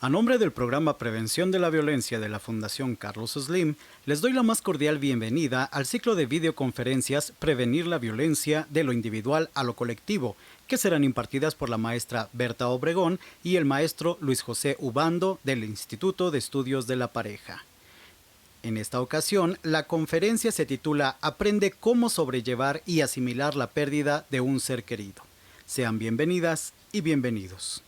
A nombre del programa Prevención de la Violencia de la Fundación Carlos Slim, les doy la más cordial bienvenida al ciclo de videoconferencias Prevenir la Violencia de lo Individual a lo Colectivo, que serán impartidas por la maestra Berta Obregón y el maestro Luis José Ubando del Instituto de Estudios de la Pareja. En esta ocasión, la conferencia se titula Aprende cómo sobrellevar y asimilar la pérdida de un ser querido. Sean bienvenidas y bienvenidos.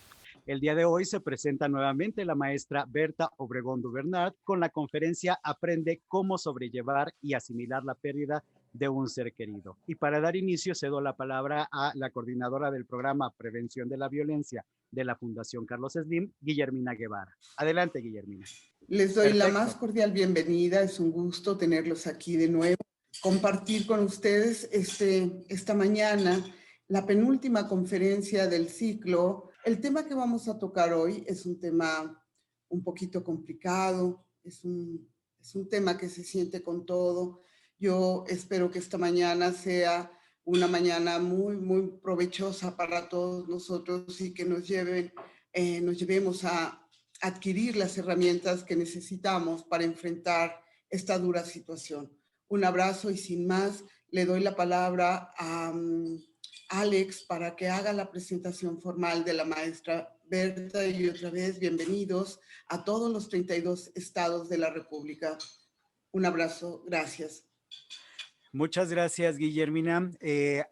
El día de hoy se presenta nuevamente la maestra Berta Obregón Dubernat con la conferencia Aprende cómo sobrellevar y asimilar la pérdida de un ser querido. Y para dar inicio cedo la palabra a la coordinadora del programa Prevención de la Violencia de la Fundación Carlos Slim, Guillermina Guevara. Adelante, Guillermina. Les doy la más Perfecto. cordial bienvenida, es un gusto tenerlos aquí de nuevo, compartir con ustedes esta mañana la penúltima conferencia del ciclo. El tema que vamos a tocar hoy es un tema un poquito complicado, es un tema que se siente con todo. Yo espero que esta mañana sea una mañana muy, muy provechosa para todos nosotros y que nos llevemos a adquirir las herramientas que necesitamos para enfrentar esta dura situación. Un abrazo y sin más, le doy la palabra a Alex para que haga la presentación formal de la maestra Berta y otra vez bienvenidos a todos los 32 estados de la República. Un abrazo, gracias. Muchas gracias, Guillermina.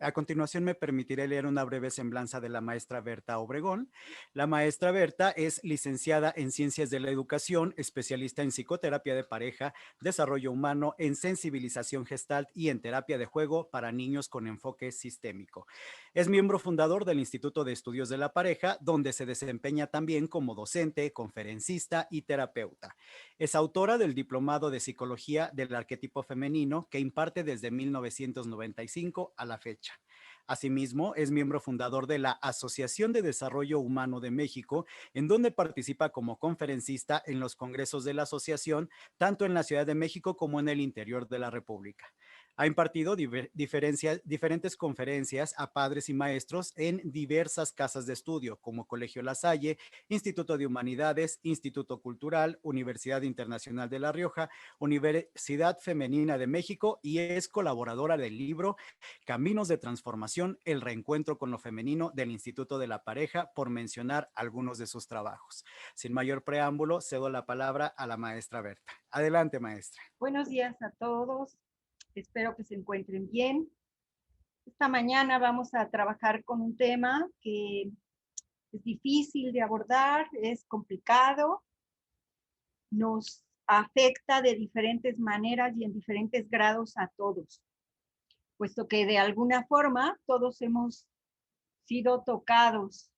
A continuación me permitiré leer una breve semblanza de la maestra Berta Obregón. La maestra Berta es licenciada en Ciencias de la Educación, especialista en psicoterapia de pareja, desarrollo humano, en sensibilización gestalt y en terapia de juego para niños con enfoque sistémico. Es miembro fundador del Instituto de Estudios de la Pareja, donde se desempeña también como docente, conferencista y terapeuta. Es autora del Diplomado de Psicología del Arquetipo Femenino que imparte desde 1995 a la fecha. Asimismo, es miembro fundador de la Asociación de Desarrollo Humano de México, en donde participa como conferencista en los congresos de la asociación, tanto en la Ciudad de México como en el interior de la República. Ha impartido diferentes conferencias a padres y maestros en diversas casas de estudio, como Colegio La Salle, Instituto de Humanidades, Instituto Cultural, Universidad Internacional de La Rioja, Universidad Femenina de México y es colaboradora del libro Caminos de Transformación, el reencuentro con lo femenino del Instituto de la Pareja, por mencionar algunos de sus trabajos. Sin mayor preámbulo, cedo la palabra a la maestra Berta. Adelante, maestra. Buenos días a todos. Espero que se encuentren bien. Esta mañana vamos a trabajar con un tema que es difícil de abordar, es complicado, nos afecta de diferentes maneras y en diferentes grados a todos, puesto que de alguna forma todos hemos sido tocados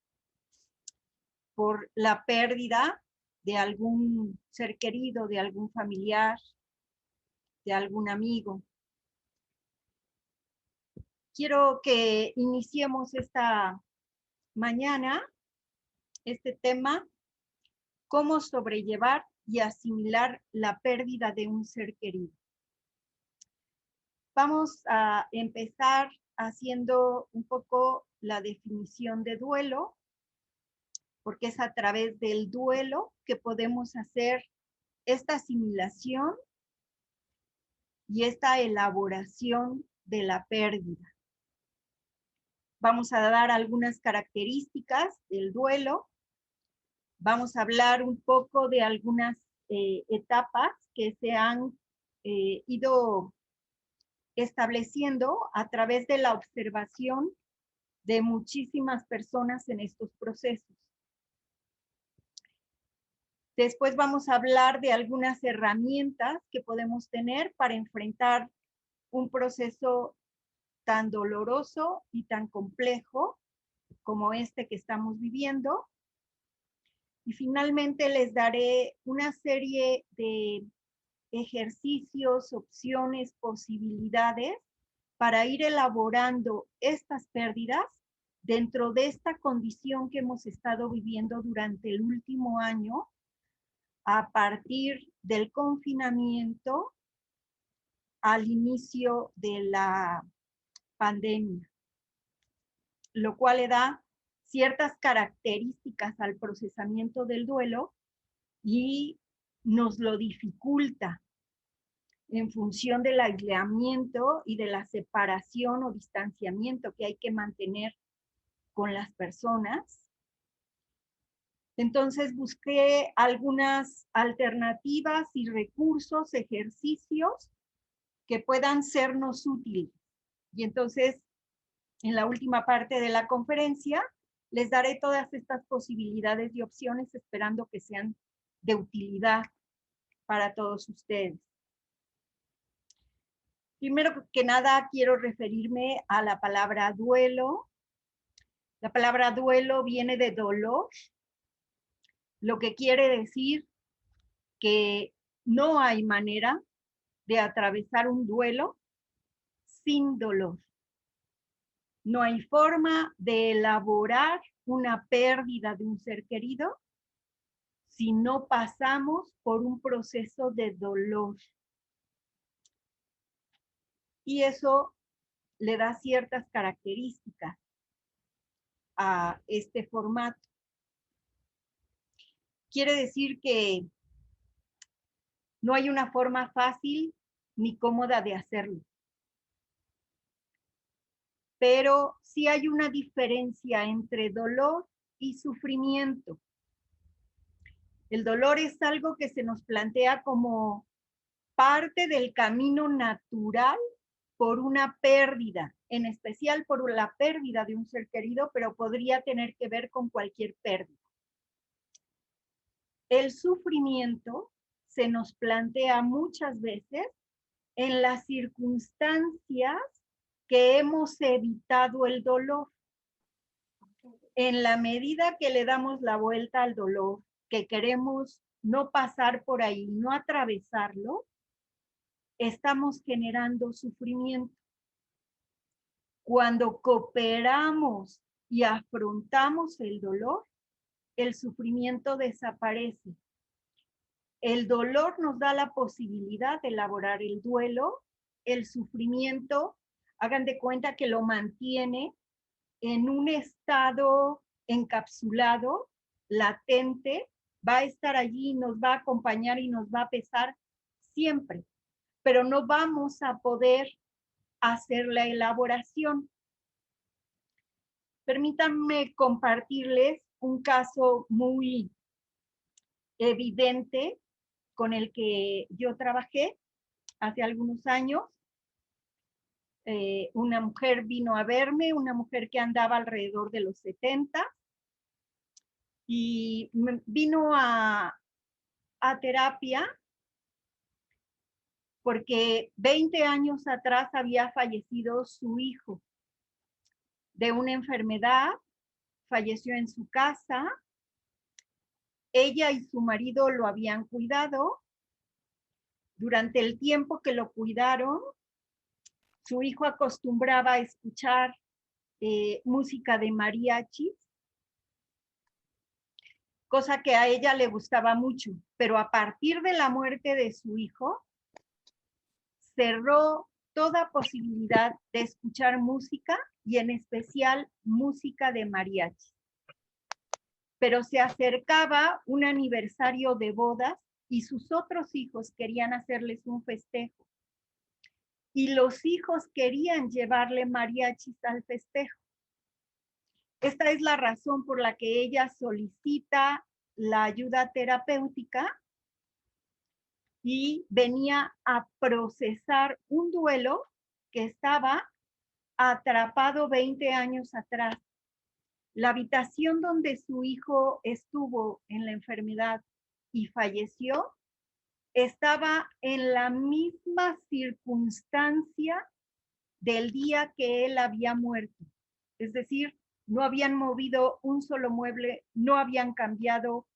por la pérdida de algún ser querido, de algún familiar, de algún amigo. Quiero que iniciemos esta mañana este tema, cómo sobrellevar y asimilar la pérdida de un ser querido. Vamos a empezar haciendo un poco la definición de duelo, porque es a través del duelo que podemos hacer esta asimilación y esta elaboración de la pérdida. Vamos a dar algunas características del duelo. Vamos a hablar un poco de algunas etapas que se han ido estableciendo a través de la observación de muchísimas personas en estos procesos. Después vamos a hablar de algunas herramientas que podemos tener para enfrentar un proceso tan doloroso y tan complejo como este que estamos viviendo. Y finalmente les daré una serie de ejercicios, opciones, posibilidades para ir elaborando estas pérdidas dentro de esta condición que hemos estado viviendo durante el último año a partir del confinamiento al inicio de la pandemia, lo cual le da ciertas características al procesamiento del duelo y nos lo dificulta en función del aislamiento y de la separación o distanciamiento que hay que mantener con las personas. Entonces busqué algunas alternativas y recursos, ejercicios que puedan sernos útiles. Y entonces, en la última parte de la conferencia, les daré todas estas posibilidades y opciones, esperando que sean de utilidad para todos ustedes. Primero que nada, quiero referirme a la palabra duelo. La palabra duelo viene de dolor, lo que quiere decir que no hay manera de atravesar un duelo sin dolor. No hay forma de elaborar una pérdida de un ser querido si no pasamos por un proceso de dolor. Y eso le da ciertas características a este formato. Quiere decir que no hay una forma fácil ni cómoda de hacerlo. Pero sí hay una diferencia entre dolor y sufrimiento. El dolor es algo que se nos plantea como parte del camino natural por una pérdida, en especial por la pérdida de un ser querido, pero podría tener que ver con cualquier pérdida. El sufrimiento se nos plantea muchas veces en las circunstancias que hemos evitado el dolor. En la medida que le damos la vuelta al dolor, que queremos no pasar por ahí, no atravesarlo, estamos generando sufrimiento. Cuando cooperamos y afrontamos el dolor, el sufrimiento desaparece. El dolor nos da la posibilidad de elaborar el duelo, el sufrimiento, hagan de cuenta que lo mantiene en un estado encapsulado, latente, va a estar allí, nos va a acompañar y nos va a pesar siempre, pero no vamos a poder hacer la elaboración. Permítanme compartirles un caso muy evidente con el que yo trabajé hace algunos años. Una mujer vino a verme, una mujer que andaba alrededor de los 70 y vino a terapia porque 20 años atrás había fallecido su hijo de una enfermedad, falleció en su casa. Ella y su marido lo habían cuidado. Durante el tiempo que lo cuidaron, su hijo acostumbraba a escuchar música de mariachis, cosa que a ella le gustaba mucho, pero a partir de la muerte de su hijo, cerró toda posibilidad de escuchar música y en especial música de mariachi. Pero se acercaba un aniversario de bodas y sus otros hijos querían hacerles un festejo. Y los hijos querían llevarle mariachis al festejo. Esta es la razón por la que ella solicita la ayuda terapéutica y venía a procesar un duelo que estaba atrapado 20 años atrás. La habitación donde su hijo estuvo en la enfermedad y falleció estaba en la misma circunstancia del día que él había muerto. Es decir, no habían movido un solo mueble, no habían cambiado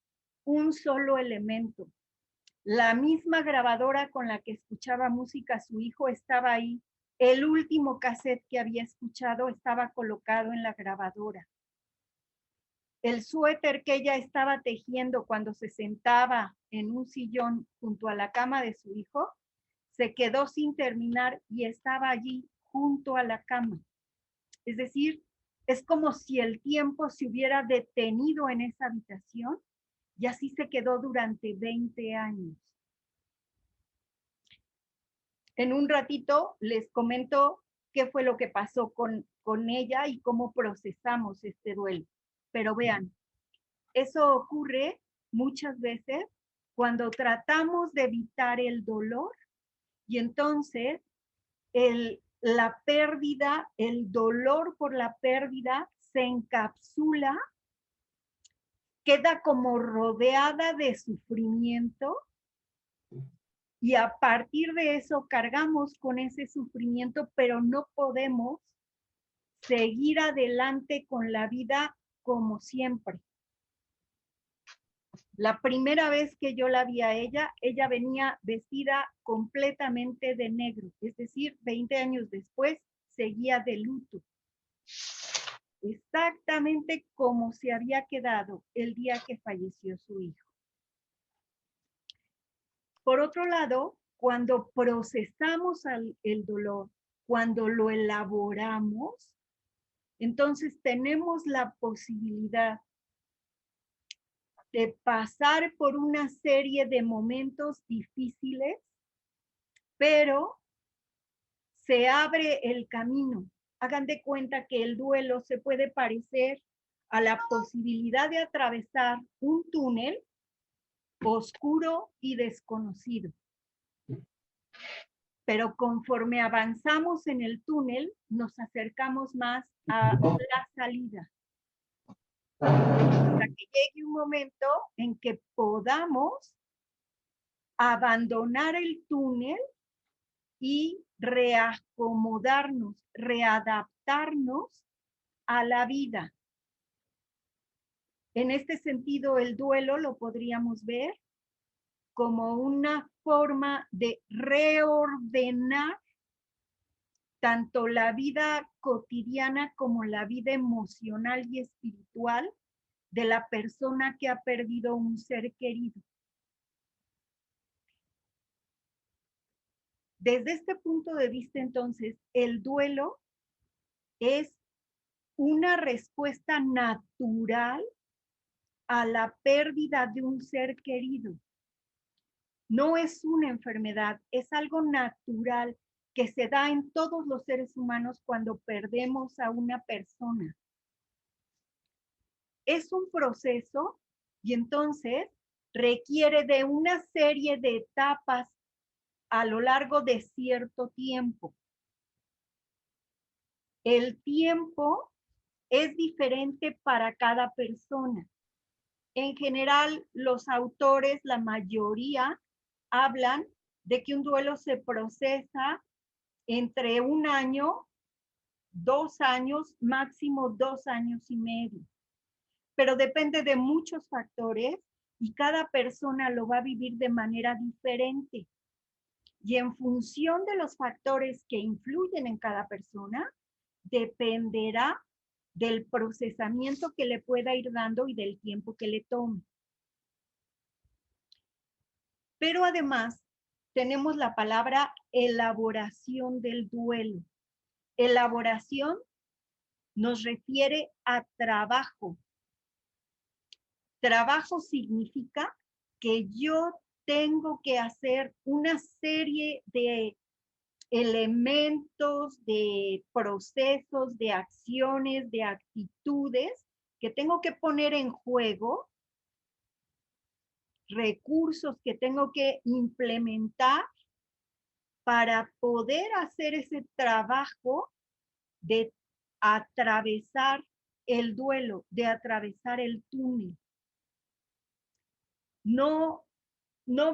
un solo elemento. La misma grabadora con la que escuchaba música su hijo estaba ahí. El último cassette que había escuchado estaba colocado en la grabadora. El suéter que ella estaba tejiendo cuando se sentaba en un sillón junto a la cama de su hijo, se quedó sin terminar y estaba allí junto a la cama. Es decir, es como si el tiempo se hubiera detenido en esa habitación Y así se quedó durante 20 años. En un ratito les comento qué fue lo que pasó con ella y cómo procesamos este duelo. Pero vean, eso ocurre muchas veces cuando tratamos de evitar el dolor y entonces la pérdida, el dolor por la pérdida se encapsula, queda como rodeada de sufrimiento y a partir de eso cargamos con ese sufrimiento, pero no podemos seguir adelante con la vida como siempre. La primera vez que yo la vi a ella venía vestida completamente de negro, es decir, 20 años después seguía de luto. Exactamente como se había quedado el día que falleció su hijo. Por otro lado, cuando procesamos el dolor, cuando lo elaboramos, entonces tenemos la posibilidad de pasar por una serie de momentos difíciles, pero se abre el camino. Hagan de cuenta que el duelo se puede parecer a la posibilidad de atravesar un túnel oscuro y desconocido. Pero conforme avanzamos en el túnel, nos acercamos más a la salida. Hasta que llegue un momento en que podamos abandonar el túnel y reacomodarnos, readaptarnos a la vida. En este sentido, el duelo lo podríamos ver como una forma de reordenar tanto la vida cotidiana como la vida emocional y espiritual de la persona que ha perdido un ser querido. Desde este punto de vista, entonces, el duelo es una respuesta natural a la pérdida de un ser querido. No es una enfermedad, es algo natural que se da en todos los seres humanos cuando perdemos a una persona. Es un proceso y entonces requiere de una serie de etapas a lo largo de cierto tiempo. El tiempo es diferente para cada persona. En general, los autores, la mayoría, hablan de que un duelo se procesa entre 1 año, 2 años, máximo 2 años y medio. Pero depende de muchos factores y cada persona lo va a vivir de manera diferente. Y en función de los factores que influyen en cada persona, dependerá del procesamiento que le pueda ir dando y del tiempo que le tome. Pero además, tenemos la palabra elaboración del duelo. Elaboración nos refiere a trabajo. Trabajo significa que yo tengo que hacer una serie de elementos, de procesos, de acciones, de actitudes que tengo que poner en juego, recursos que tengo que implementar para poder hacer ese trabajo de atravesar el duelo, de atravesar el túnel. No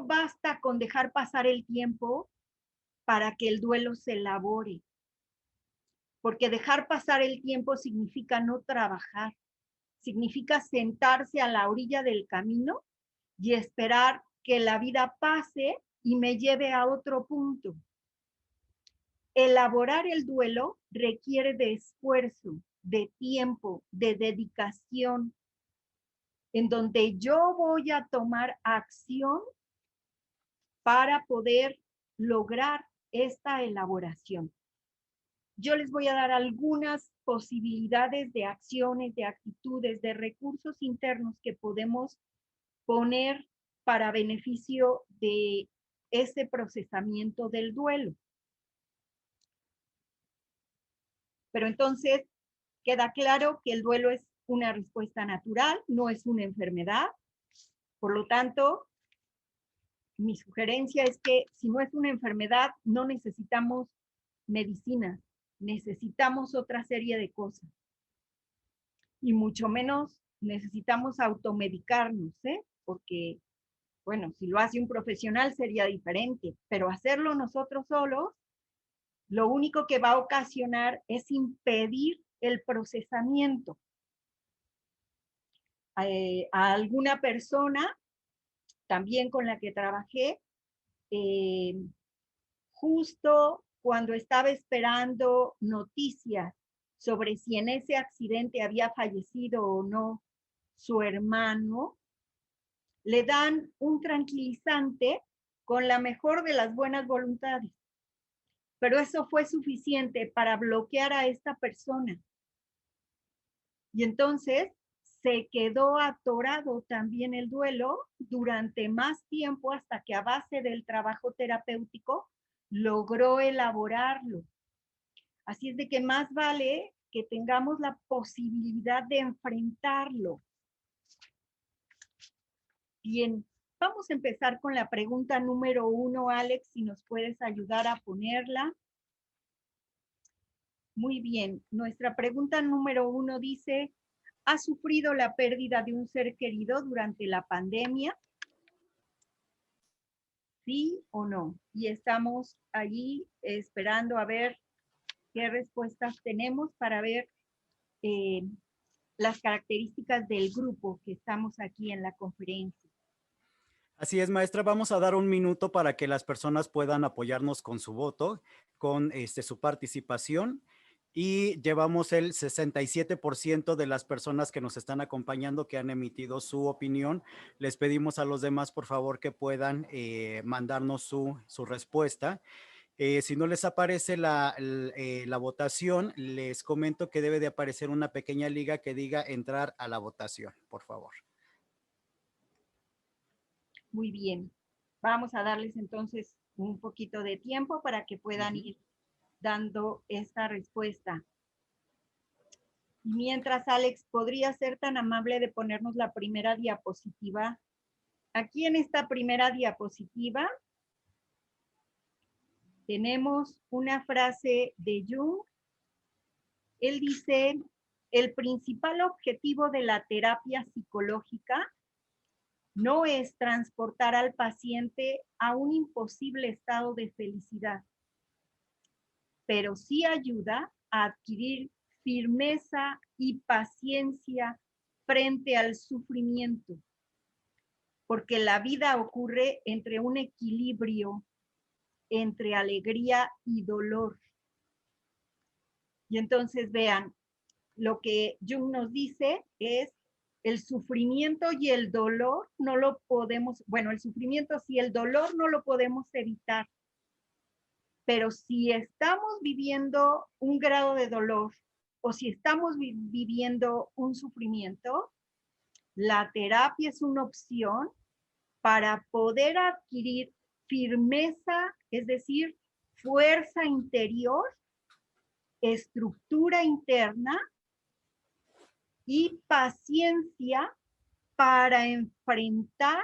basta con dejar pasar el tiempo para que el duelo se elabore, porque dejar pasar el tiempo significa no trabajar, significa sentarse a la orilla del camino y esperar que la vida pase y me lleve a otro punto. Elaborar el duelo requiere de esfuerzo, de tiempo, de dedicación, en donde yo voy a tomar acción para poder lograr esta elaboración. Yo les voy a dar algunas posibilidades de acciones, de actitudes, de recursos internos que podemos poner para beneficio de ese procesamiento del duelo. Pero entonces queda claro que el duelo es una respuesta natural, no es una enfermedad. Por lo tanto, mi sugerencia es que si no es una enfermedad, no necesitamos medicina, necesitamos otra serie de cosas. Y mucho menos necesitamos automedicarnos, porque, bueno, si lo hace un profesional sería diferente, pero hacerlo nosotros solos, lo único que va a ocasionar es impedir el procesamiento. A alguna persona, también con la que trabajé, justo cuando estaba esperando noticias sobre si en ese accidente había fallecido o no su hermano, le dan un tranquilizante con la mejor de las buenas voluntades. Pero eso fue suficiente para bloquear a esta persona. Y entonces se quedó atorado también el duelo durante más tiempo hasta que a base del trabajo terapéutico logró elaborarlo. Así es de que más vale que tengamos la posibilidad de enfrentarlo. Bien, vamos a empezar con la pregunta número 1, Alex, si nos puedes ayudar a ponerla. Muy bien, nuestra pregunta número 1 dice, ¿has sufrido la pérdida de un ser querido durante la pandemia? ¿Sí o no? Y estamos allí esperando a ver qué respuestas tenemos para ver las características del grupo que estamos aquí en la conferencia. Así es, maestra. Vamos a dar un minuto para que las personas puedan apoyarnos con su voto, con su participación. Y llevamos el 67% de las personas que nos están acompañando que han emitido su opinión. Les pedimos a los demás, por favor, que puedan mandarnos su respuesta. Si no les aparece la votación, les comento que debe de aparecer una pequeña liga que diga entrar a la votación, por favor. Muy bien. Vamos a darles entonces un poquito de tiempo para que puedan ir dando esta respuesta. Mientras, Alex, ¿podría ser tan amable de ponernos la primera diapositiva? Aquí en esta primera diapositiva tenemos una frase de Jung. Él dice, el principal objetivo de la terapia psicológica no es transportar al paciente a un imposible estado de felicidad, pero sí ayuda a adquirir firmeza y paciencia frente al sufrimiento, porque la vida ocurre entre un equilibrio entre alegría y dolor. Y entonces vean, lo que Jung nos dice es el sufrimiento y el dolor no lo podemos, bueno, el sufrimiento sí, el dolor no lo podemos evitar. Pero si estamos viviendo un grado de dolor o si estamos viviendo un sufrimiento, la terapia es una opción para poder adquirir firmeza, es decir, fuerza interior, estructura interna y paciencia para enfrentar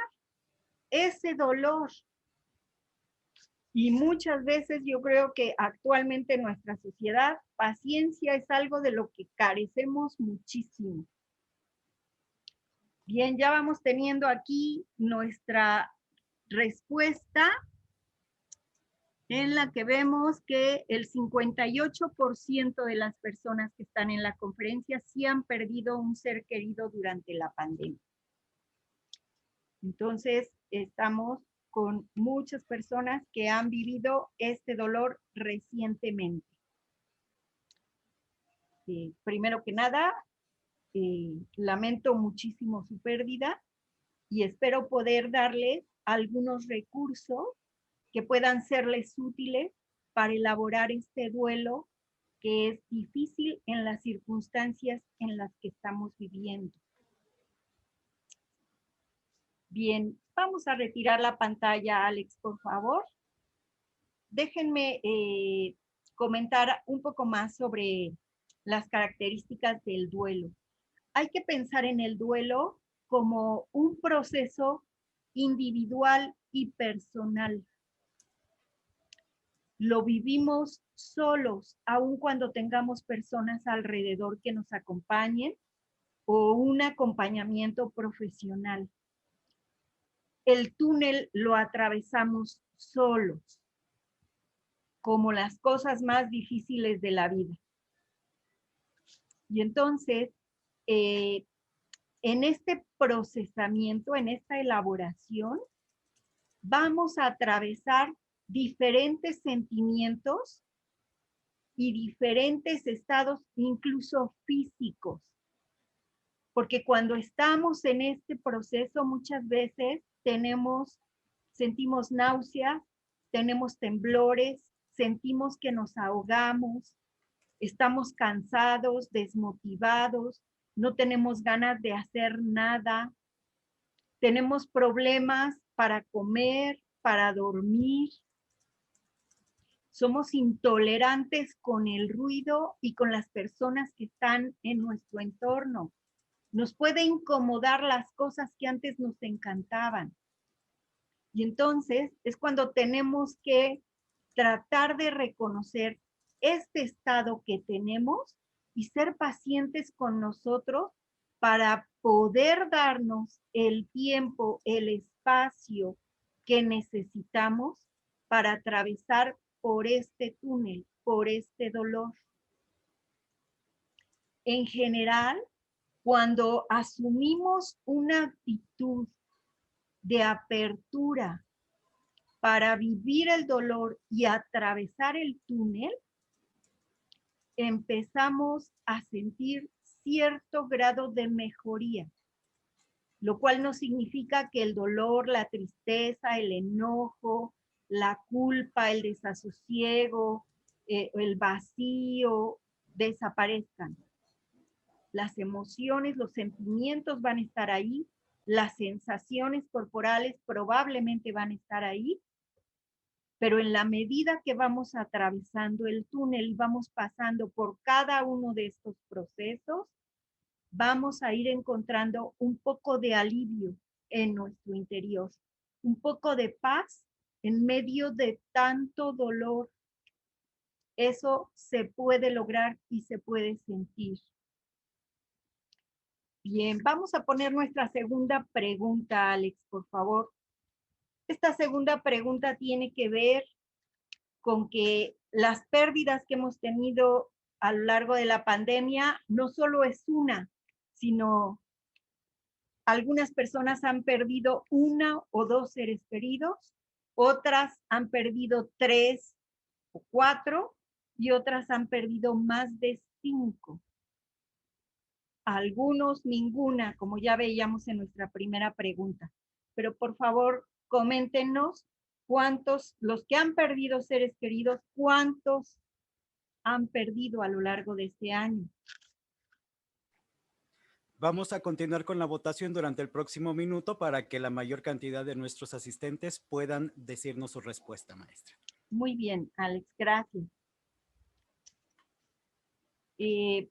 ese dolor. Y muchas veces yo creo que actualmente en nuestra sociedad, paciencia es algo de lo que carecemos muchísimo. Bien, ya vamos teniendo aquí nuestra respuesta en la que vemos que el 58% de las personas que están en la conferencia sí han perdido un ser querido durante la pandemia. Entonces, estamos con muchas personas que han vivido este dolor recientemente. Primero que nada, lamento muchísimo su pérdida y espero poder darles algunos recursos que puedan serles útiles para elaborar este duelo que es difícil en las circunstancias en las que estamos viviendo. Bien, vamos a retirar la pantalla, Alex, por favor. Déjenme comentar un poco más sobre las características del duelo. Hay que pensar en el duelo como un proceso individual y personal. Lo vivimos solos, aun cuando tengamos personas alrededor que nos acompañen o un acompañamiento profesional. El túnel lo atravesamos solos, como las cosas más difíciles de la vida. Y entonces, en este procesamiento, en esta elaboración, vamos a atravesar diferentes sentimientos y diferentes estados, incluso físicos. Porque cuando estamos en este proceso, muchas veces sentimos náuseas, tenemos temblores, sentimos que nos ahogamos, estamos cansados, desmotivados, no tenemos ganas de hacer nada, tenemos problemas para comer, para dormir, somos intolerantes con el ruido y con las personas que están en nuestro entorno. Nos puede incomodar las cosas que antes nos encantaban. Y entonces es cuando tenemos que tratar de reconocer este estado que tenemos y ser pacientes con nosotros para poder darnos el tiempo, el espacio que necesitamos para atravesar por este túnel, por este dolor. En general, cuando asumimos una actitud de apertura para vivir el dolor y atravesar el túnel, empezamos a sentir cierto grado de mejoría, lo cual no significa que el dolor, la tristeza, el enojo, la culpa, el desasosiego, el vacío desaparezcan. Las emociones, los sentimientos van a estar ahí, las sensaciones corporales probablemente van a estar ahí, pero en la medida que vamos atravesando el túnel y vamos pasando por cada uno de estos procesos, vamos a ir encontrando un poco de alivio en nuestro interior, un poco de paz en medio de tanto dolor. Eso se puede lograr y se puede sentir. Bien, vamos a poner nuestra segunda pregunta, Alex, por favor. Esta segunda pregunta tiene que ver con que las pérdidas que hemos tenido a lo largo de la pandemia no solo es una, sino algunas personas han perdido 1 o 2 seres queridos, otras han perdido 3 o 4 y otras han perdido más de 5. Algunos ninguna, como ya veíamos en nuestra primera pregunta. Pero por favor, coméntenos cuántos, los que han perdido seres queridos, cuántos han perdido a lo largo de este año. Vamos a continuar con la votación durante el próximo minuto para que la mayor cantidad de nuestros asistentes puedan decirnos su respuesta, maestra. Muy bien, Alex, gracias. En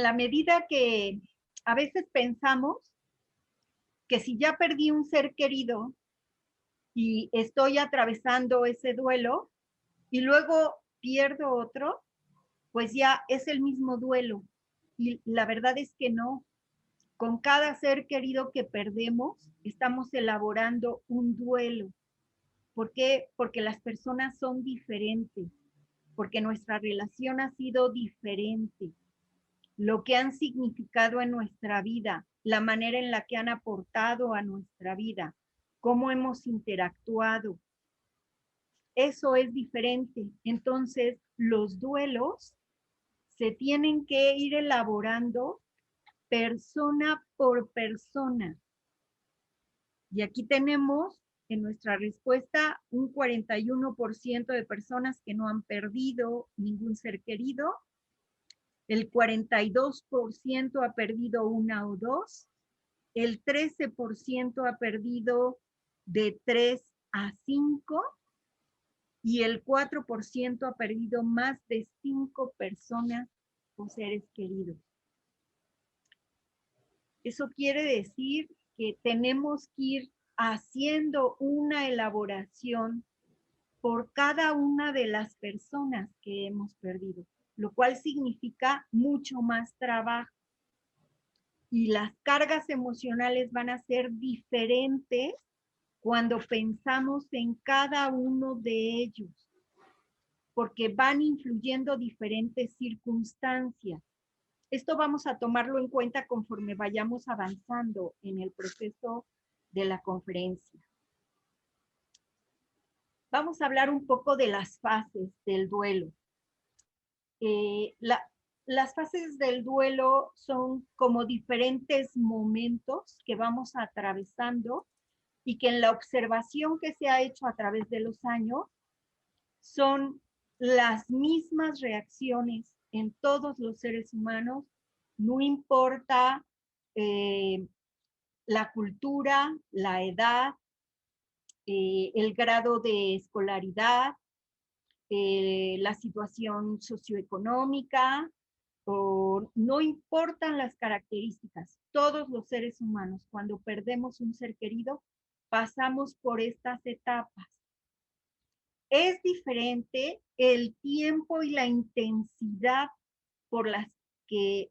la medida que a veces pensamos que si ya perdí un ser querido y estoy atravesando ese duelo y luego pierdo otro, pues ya es el mismo duelo. Y la verdad es que no. Con cada ser querido que perdemos, estamos elaborando un duelo. ¿Por qué? Porque las personas son diferentes, porque nuestra relación ha sido diferente, lo que han significado en nuestra vida, la manera en la que han aportado a nuestra vida, cómo hemos interactuado. Eso es diferente. Entonces, los duelos se tienen que ir elaborando persona por persona. Y aquí tenemos en nuestra respuesta un 41% de personas que no han perdido ningún ser querido el 42% ha perdido una o dos, el 13% ha perdido de 3 a 5 y el 4% ha perdido más de 5 personas o seres queridos. Eso quiere decir que tenemos que ir haciendo una elaboración por cada una de las personas que hemos perdido, lo cual significa mucho más trabajo. Y las cargas emocionales van a ser diferentes cuando pensamos en cada uno de ellos, porque van influyendo diferentes circunstancias. Esto vamos a tomarlo en cuenta conforme vayamos avanzando en el proceso de la conferencia. Vamos a hablar un poco de las fases del duelo. Las fases del duelo son como diferentes momentos que vamos atravesando y que en la observación que se ha hecho a través de los años son las mismas reacciones en todos los seres humanos, no importa la cultura, la edad, el grado de escolaridad, la situación socioeconómica, o no importan las características. Todos los seres humanos, cuando perdemos un ser querido, pasamos por estas etapas. Es diferente el tiempo y la intensidad con las que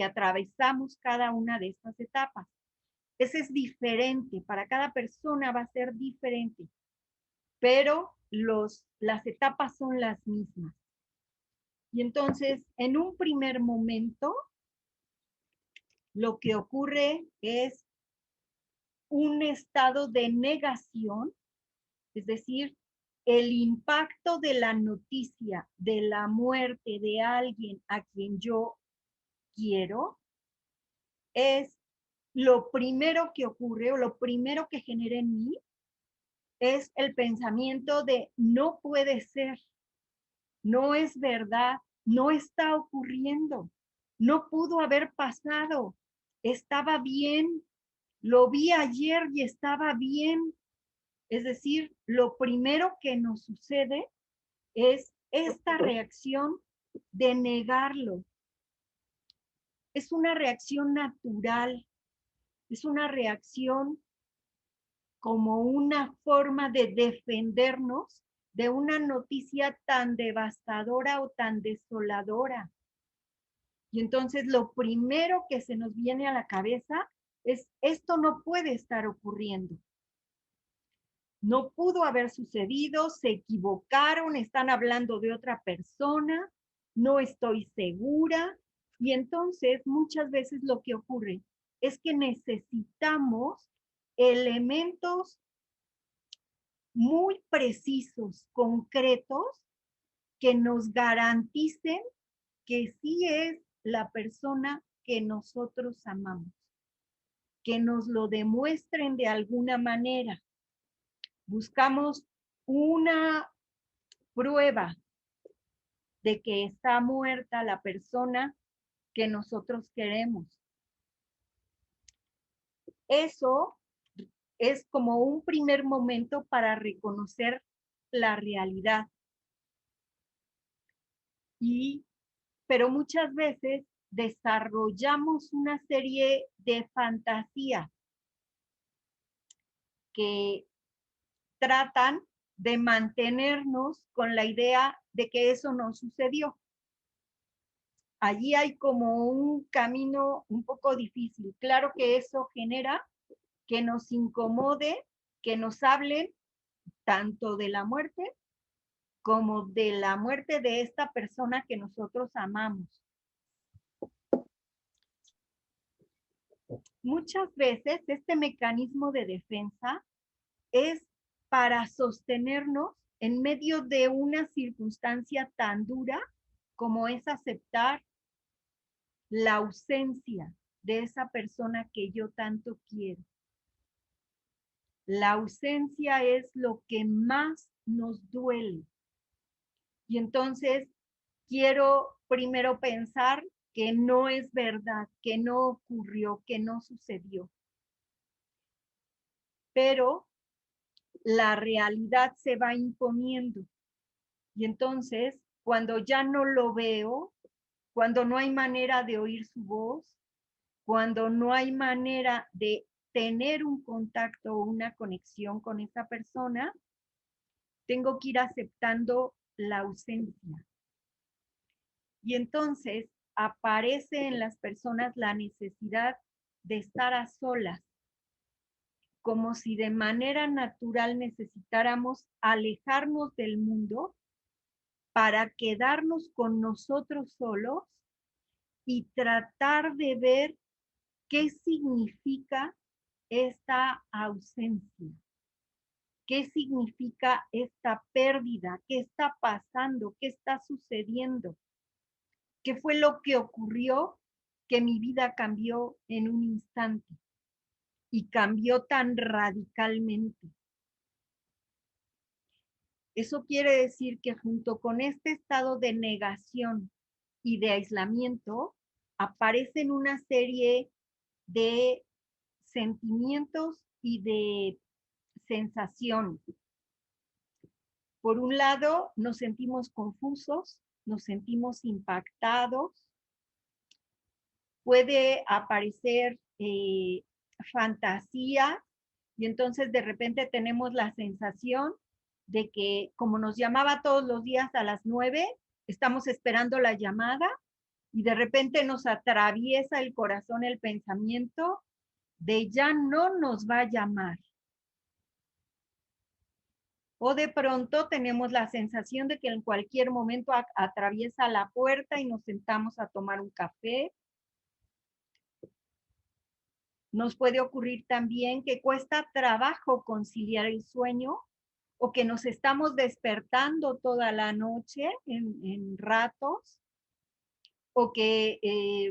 atravesamos cada una de estas etapas. Ese es diferente, para cada persona va a ser diferente, pero las etapas son las mismas. Y entonces, en un primer momento, lo que ocurre es un estado de negación, es decir, el impacto de la noticia de la muerte de alguien a quien yo quiero es lo primero que ocurre o lo primero que genera en mí es el pensamiento de no puede ser, no es verdad, no está ocurriendo, no pudo haber pasado, estaba bien, lo vi ayer y estaba bien. Es decir, lo primero que nos sucede es esta reacción de negarlo. Es una reacción natural, es una reacción como una forma de defendernos de una noticia tan devastadora o tan desoladora. Y entonces lo primero que se nos viene a la cabeza es, esto no puede estar ocurriendo. No pudo haber sucedido, se equivocaron, están hablando de otra persona, no estoy segura. Y entonces muchas veces lo que ocurre es que necesitamos elementos muy precisos, concretos, que nos garanticen que sí es la persona que nosotros amamos, que nos lo demuestren de alguna manera. Buscamos una prueba de que está muerta la persona que nosotros queremos. Eso es como un primer momento para reconocer la realidad. Pero muchas veces desarrollamos una serie de fantasías que tratan de mantenernos con la idea de que eso no sucedió. Allí hay como un camino un poco difícil. Claro que eso genera que nos incomode, que nos hablen tanto de la muerte como de la muerte de esta persona que nosotros amamos. Muchas veces este mecanismo de defensa es para sostenernos en medio de una circunstancia tan dura como es aceptar la ausencia de esa persona que yo tanto quiero. La ausencia es lo que más nos duele. Y entonces quiero primero pensar que no es verdad, que no ocurrió, que no sucedió. Pero la realidad se va imponiendo. Y entonces, cuando ya no lo veo, cuando no hay manera de oír su voz, cuando no hay manera de tener un contacto o una conexión con esa persona, tengo que ir aceptando la ausencia. Y entonces aparece en las personas la necesidad de estar a solas, como si de manera natural necesitáramos alejarnos del mundo para quedarnos con nosotros solos y tratar de ver qué significa esta ausencia, qué significa esta pérdida, qué está pasando, qué está sucediendo, qué fue lo que ocurrió que mi vida cambió en un instante y cambió tan radicalmente. Eso quiere decir que junto con este estado de negación y de aislamiento, aparecen una serie de sentimientos y de sensaciones. Por un lado, nos sentimos confusos, nos sentimos impactados, puede aparecer fantasía y entonces de repente tenemos la sensación de que como nos llamaba todos los días a las 9, estamos esperando la llamada y de repente nos atraviesa el corazón el pensamiento de ya no nos va a llamar. O de pronto tenemos la sensación de que en cualquier momento atraviesa la puerta y nos sentamos a tomar un café. Nos puede ocurrir también que cuesta trabajo conciliar el sueño o que nos estamos despertando toda la noche en ratos o que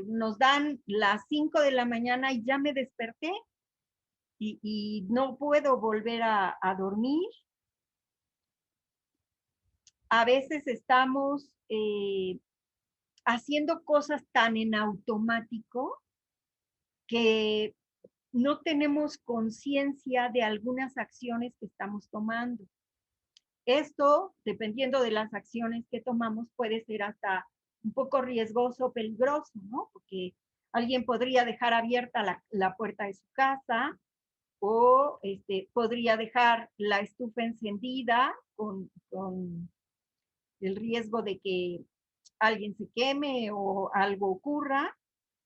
nos dan las 5 de la mañana y ya me desperté y no puedo volver a dormir. A veces estamos haciendo cosas tan en automático que no tenemos conciencia de algunas acciones que estamos tomando. Esto, dependiendo de las acciones que tomamos, puede ser hasta un poco riesgoso, peligroso, ¿no? Porque alguien podría dejar abierta la puerta de su casa o podría dejar la estufa encendida con el riesgo de que alguien se queme o algo ocurra,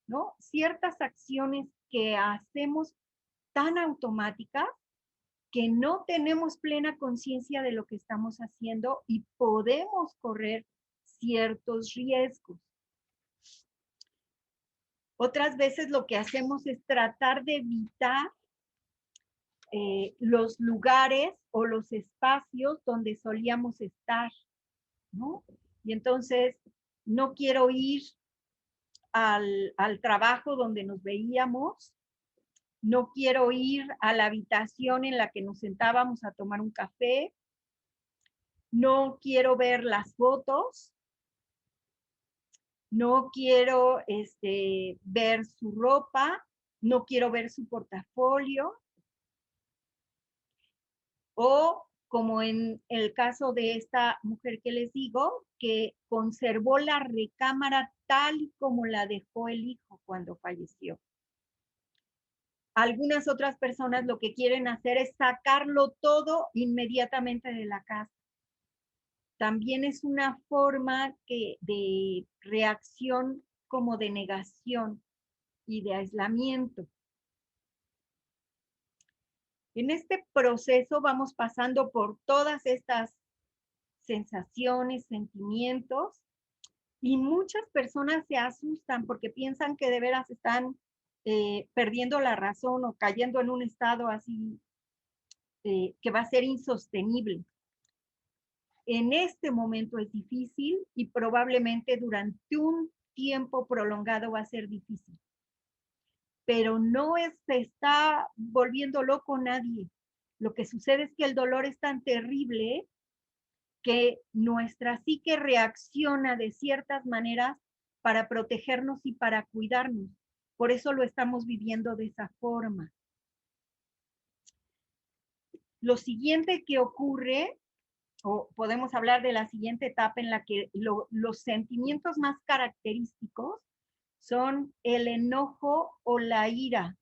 ¿no? Ciertas acciones que hacemos tan automáticas que no tenemos plena conciencia de lo que estamos haciendo y podemos correr ciertos riesgos. Otras veces lo que hacemos es tratar de evitar los lugares o los espacios donde solíamos estar, ¿no? Y entonces no quiero ir al trabajo donde nos veíamos, no quiero ir a la habitación en la que nos sentábamos a tomar un café, no quiero ver las fotos, no quiero ver su ropa, no quiero ver su portafolio. O como en el caso de esta mujer que les digo, que conservó la recámara tal y como la dejó el hijo cuando falleció. Algunas otras personas lo que quieren hacer es sacarlo todo inmediatamente de la casa. También es una forma de reacción como de negación y de aislamiento. En este proceso vamos pasando por todas estas sensaciones, sentimientos, y muchas personas se asustan porque piensan que de veras están perdiendo la razón o cayendo en un estado así que va a ser insostenible. En este momento es difícil y probablemente durante un tiempo prolongado va a ser difícil. Pero no se está volviendo loco nadie. Lo que sucede es que el dolor es tan terrible que nuestra psique reacciona de ciertas maneras para protegernos y para cuidarnos. Por eso lo estamos viviendo de esa forma. Lo siguiente que ocurre, o podemos hablar de la siguiente etapa en la que los sentimientos más característicos son el enojo o la ira,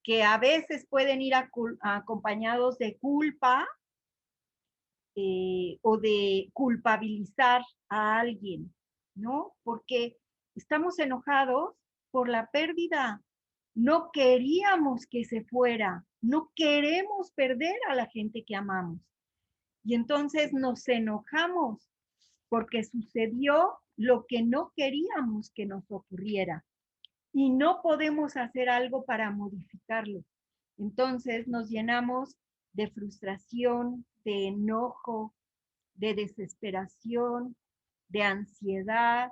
que a veces pueden ir acompañados de culpa o de culpabilizar a alguien, ¿no? Porque estamos enojados por la pérdida. No queríamos que se fuera, no queremos perder a la gente que amamos. Y entonces nos enojamos porque sucedió lo que no queríamos que nos ocurriera y no podemos hacer algo para modificarlo. Entonces nos llenamos de frustración, de enojo, de desesperación, de ansiedad.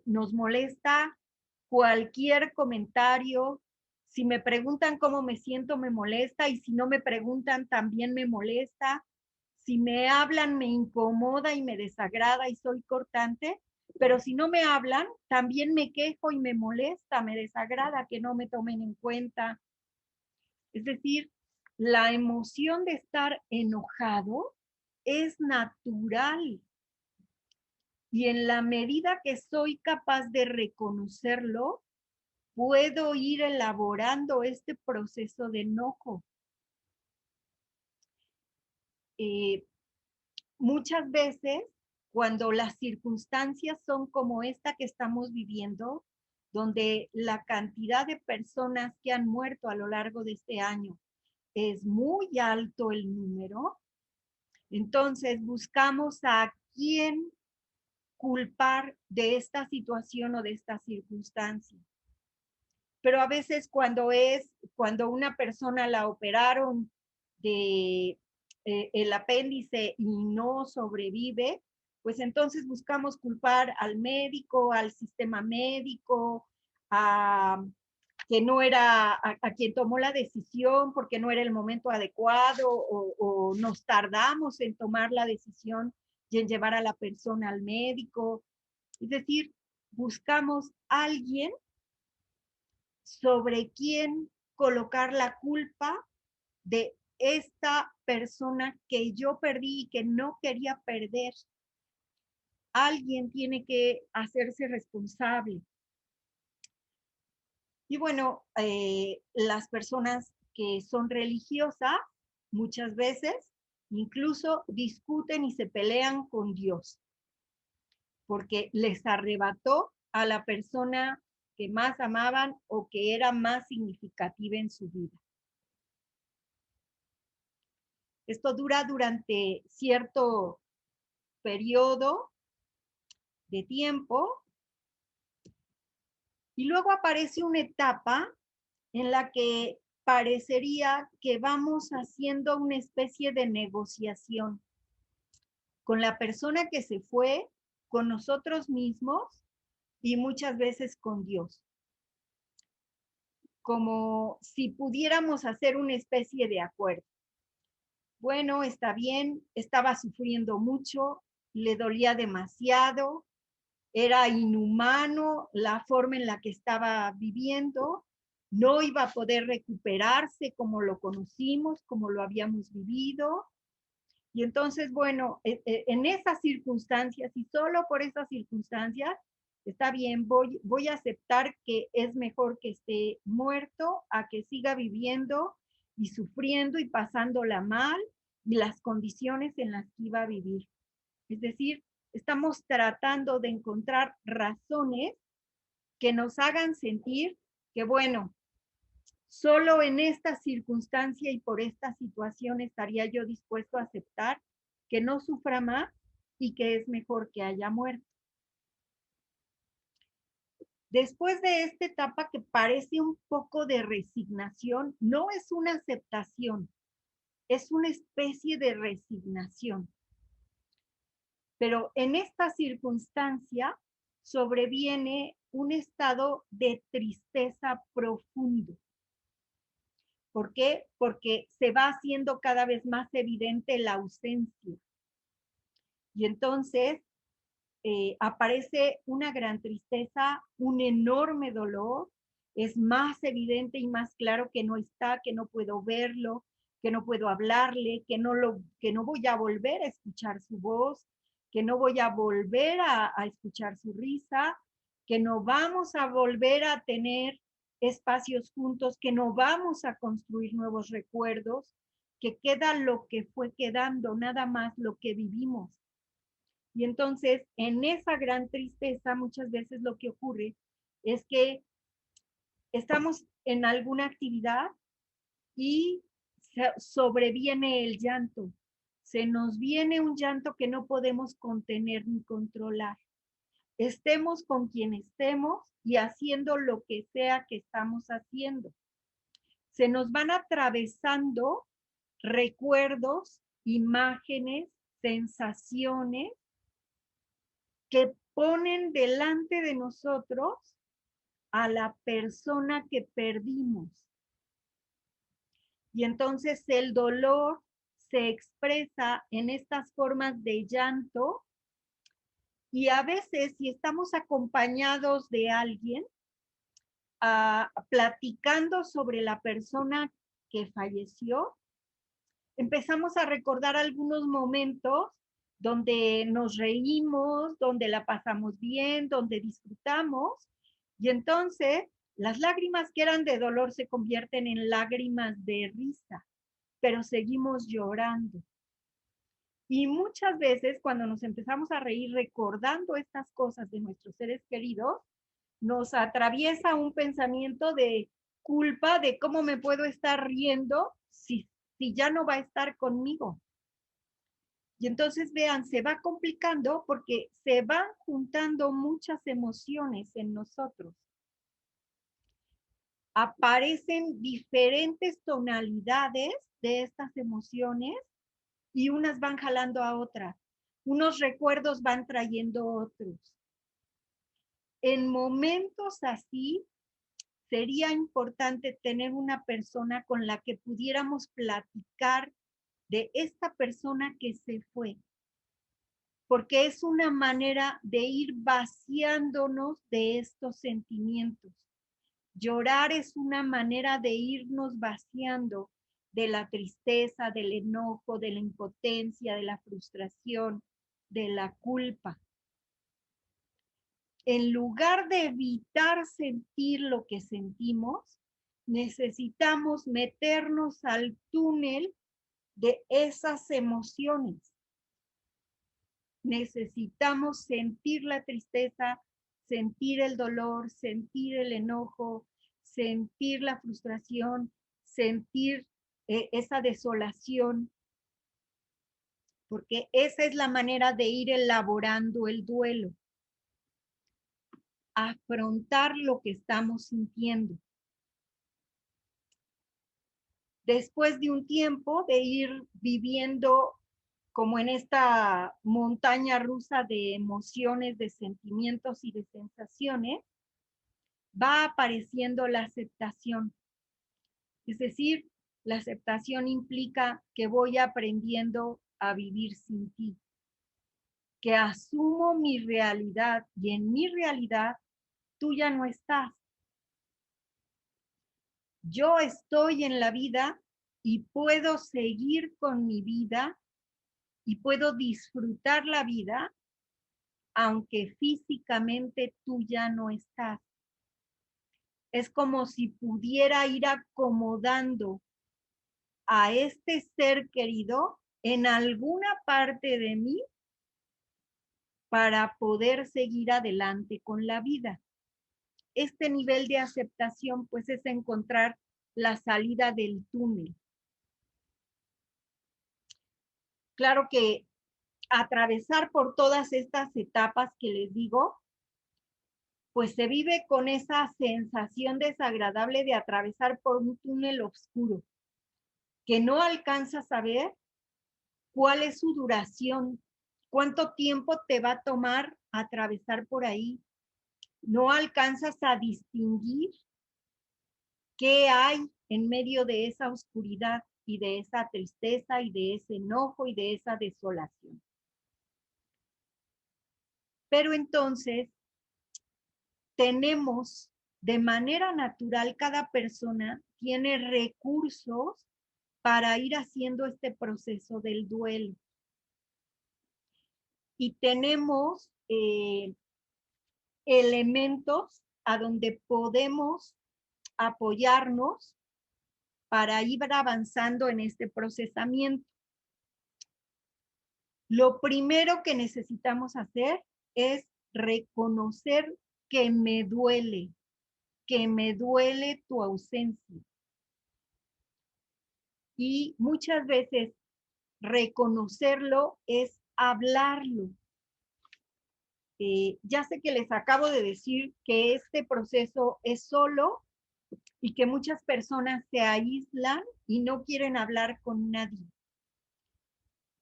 Nos molesta cualquier comentario. Si me preguntan cómo me siento, me molesta, y si no me preguntan, también me molesta. Si me hablan, me incomoda y me desagrada y soy cortante, pero si no me hablan, también me quejo y me molesta, me desagrada que no me tomen en cuenta. Es decir, la emoción de estar enojado es natural. Y en la medida que soy capaz de reconocerlo, puedo ir elaborando este proceso de enojo. Muchas veces, cuando las circunstancias son como esta que estamos viviendo, donde la cantidad de personas que han muerto a lo largo de este año es muy alto el número, entonces buscamos a quién culpar de esta situación o de esta circunstancia. Pero a veces cuando una persona la operaron de el apéndice y no sobrevive, pues entonces buscamos culpar al médico, al sistema médico, que no era a quien tomó la decisión porque no era el momento adecuado, o nos tardamos en tomar la decisión y en llevar a la persona al médico. Es decir, buscamos a alguien sobre quién colocar la culpa de esta persona que yo perdí y que no quería perder. Alguien tiene que hacerse responsable. Y bueno, las personas que son religiosas muchas veces incluso discuten y se pelean con Dios, porque les arrebató a la persona que más amaban o que era más significativa en su vida. Esto dura durante cierto periodo de tiempo y luego aparece una etapa en la que parecería que vamos haciendo una especie de negociación con la persona que se fue, con nosotros mismos y muchas veces con Dios. Como si pudiéramos hacer una especie de acuerdo. Bueno, está bien, estaba sufriendo mucho, le dolía demasiado, era inhumano la forma en la que estaba viviendo, no iba a poder recuperarse como lo conocimos, como lo habíamos vivido. Y entonces, bueno, en esas circunstancias y solo por esas circunstancias, está bien, voy a aceptar que es mejor que esté muerto a que siga viviendo y sufriendo y pasándola mal y las condiciones en las que iba a vivir. Es decir, estamos tratando de encontrar razones que nos hagan sentir que, bueno, solo en esta circunstancia y por esta situación estaría yo dispuesto a aceptar que no sufra más y que es mejor que haya muerto. Después de esta etapa que parece un poco de resignación, no es una aceptación, es una especie de resignación. Pero en esta circunstancia sobreviene un estado de tristeza profundo. ¿Por qué? Porque se va haciendo cada vez más evidente la ausencia. Y entonces aparece una gran tristeza, un enorme dolor, es más evidente y más claro que no está, que no puedo verlo, que no puedo hablarle, que no voy a volver a escuchar su voz, que no voy a volver a escuchar su risa, que no vamos a volver a tener espacios juntos, que no vamos a construir nuevos recuerdos, que queda lo que fue quedando, nada más lo que vivimos. Y entonces, en esa gran tristeza, muchas veces lo que ocurre es que estamos en alguna actividad y sobreviene el llanto. Se nos viene un llanto que no podemos contener ni controlar. Estemos con quien estemos y haciendo lo que sea que estamos haciendo. Se nos van atravesando recuerdos, imágenes, sensaciones que ponen delante de nosotros a la persona que perdimos. Y entonces el dolor se expresa en estas formas de llanto y a veces si estamos acompañados de alguien, platicando sobre la persona que falleció, empezamos a recordar algunos momentos donde nos reímos, donde la pasamos bien, donde disfrutamos, y entonces las lágrimas que eran de dolor se convierten en lágrimas de risa, pero seguimos llorando. Y muchas veces cuando nos empezamos a reír recordando estas cosas de nuestros seres queridos, nos atraviesa un pensamiento de culpa de cómo me puedo estar riendo si ya no va a estar conmigo. Y entonces, vean, se va complicando porque se van juntando muchas emociones en nosotros. Aparecen diferentes tonalidades de estas emociones y unas van jalando a otras. Unos recuerdos van trayendo otros. En momentos así, sería importante tener una persona con la que pudiéramos platicar de esta persona que se fue, porque es una manera de ir vaciándonos de estos sentimientos. Llorar es una manera de irnos vaciando de la tristeza, del enojo, de la impotencia, de la frustración, de la culpa. En lugar de evitar sentir lo que sentimos, necesitamos meternos al túnel de esas emociones. Necesitamos sentir la tristeza, sentir el dolor, sentir el enojo, sentir la frustración, sentir esa desolación, porque esa es la manera de ir elaborando el duelo. Afrontar lo que estamos sintiendo. Después de un tiempo de ir viviendo como en esta montaña rusa de emociones, de sentimientos y de sensaciones, va apareciendo la aceptación. Es decir, la aceptación implica que voy aprendiendo a vivir sin ti, que asumo mi realidad y en mi realidad tú ya no estás. Yo estoy en la vida y puedo seguir con mi vida y puedo disfrutar la vida aunque físicamente tú ya no estás. Es como si pudiera ir acomodando a este ser querido en alguna parte de mí para poder seguir adelante con la vida. Este nivel de aceptación pues es encontrar la salida del túnel. Claro que atravesar por todas estas etapas que les digo, pues se vive con esa sensación desagradable de atravesar por un túnel oscuro, que no alcanzas a ver cuál es su duración, cuánto tiempo te va a tomar atravesar por ahí. No alcanzas a distinguir ¿Qué hay en medio de esa oscuridad y de esa tristeza y de ese enojo y de esa desolación? Pero entonces tenemos de manera natural, cada persona tiene recursos para ir haciendo este proceso del duelo. Y tenemos elementos a donde podemos apoyarnos para ir avanzando en este procesamiento. Lo primero que necesitamos hacer es reconocer que me duele tu ausencia. Y muchas veces reconocerlo es hablarlo. Ya sé que les acabo de decir que este proceso es solo y que muchas personas se aíslan y no quieren hablar con nadie.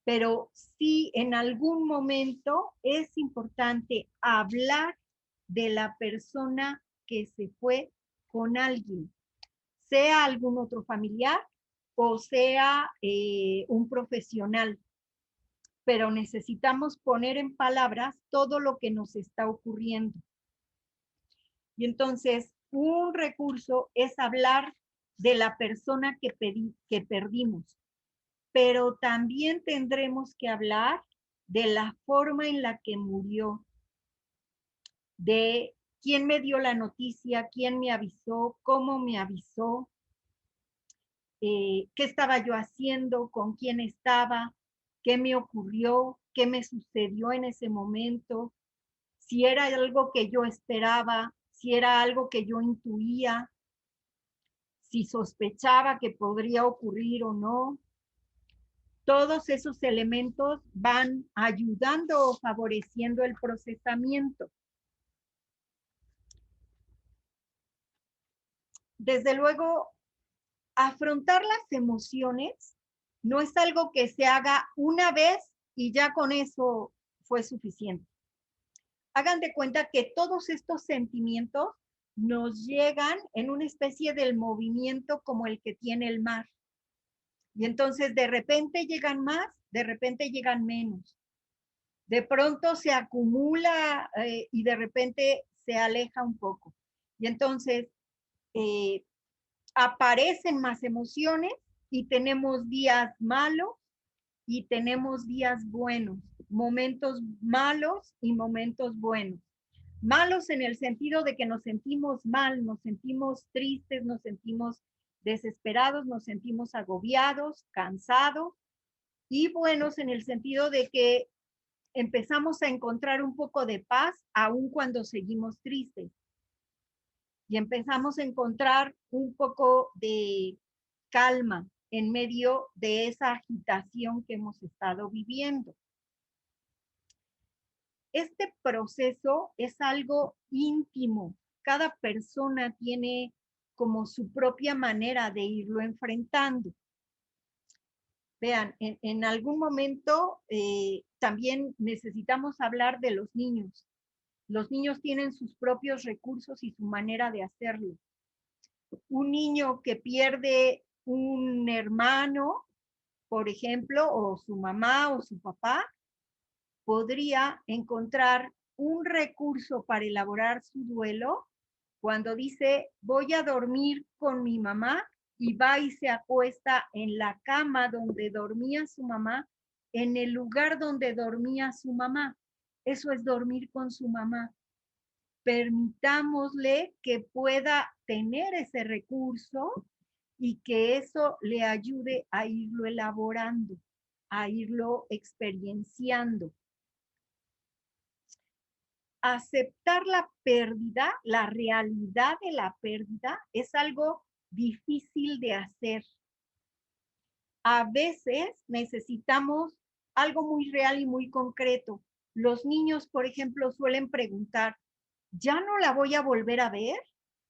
Pero sí, en algún momento es importante hablar de la persona que se fue con alguien, sea algún otro familiar o sea un profesional. Pero necesitamos poner en palabras todo lo que nos está ocurriendo. Y entonces, un recurso es hablar de la persona que perdimos, pero también tendremos que hablar de la forma en la que murió, de quién me dio la noticia, quién me avisó, cómo me avisó, qué estaba yo haciendo, con quién estaba, qué me ocurrió, qué me sucedió en ese momento, si era algo que yo esperaba, si era algo que yo intuía, si sospechaba que podría ocurrir o no. Todos esos elementos van ayudando o favoreciendo el procesamiento. Desde luego, afrontar las emociones no es algo que se haga una vez y ya con eso fue suficiente. Hagan de cuenta que todos estos sentimientos nos llegan en una especie del movimiento como el que tiene el mar. Y entonces de repente llegan más, de repente llegan menos. De pronto se acumula y de repente se aleja un poco. Y entonces aparecen más emociones y tenemos días malos y tenemos días buenos, momentos malos y momentos buenos. Malos en el sentido de que nos sentimos mal, nos sentimos tristes, nos sentimos desesperados, nos sentimos agobiados, cansados, y buenos en el sentido de que empezamos a encontrar un poco de paz aun cuando seguimos tristes. Y empezamos a encontrar un poco de calma en medio de esa agitación que hemos estado viviendo. Este proceso es algo íntimo. Cada persona tiene como su propia manera de irlo enfrentando. Vean, en algún momento también necesitamos hablar de los niños. Los niños tienen sus propios recursos y su manera de hacerlo. Un niño que pierde un hermano, por ejemplo, o su mamá o su papá, podría encontrar un recurso para elaborar su duelo cuando dice, voy a dormir con mi mamá, y va y se acuesta en la cama donde dormía su mamá, en el lugar donde dormía su mamá. Eso es dormir con su mamá. Permitámosle que pueda tener ese recurso y que eso le ayude a irlo elaborando, a irlo experienciando. Aceptar la pérdida, la realidad de la pérdida, es algo difícil de hacer. A veces necesitamos algo muy real y muy concreto. Los niños, por ejemplo, suelen preguntar, ¿ya no la voy a volver a ver?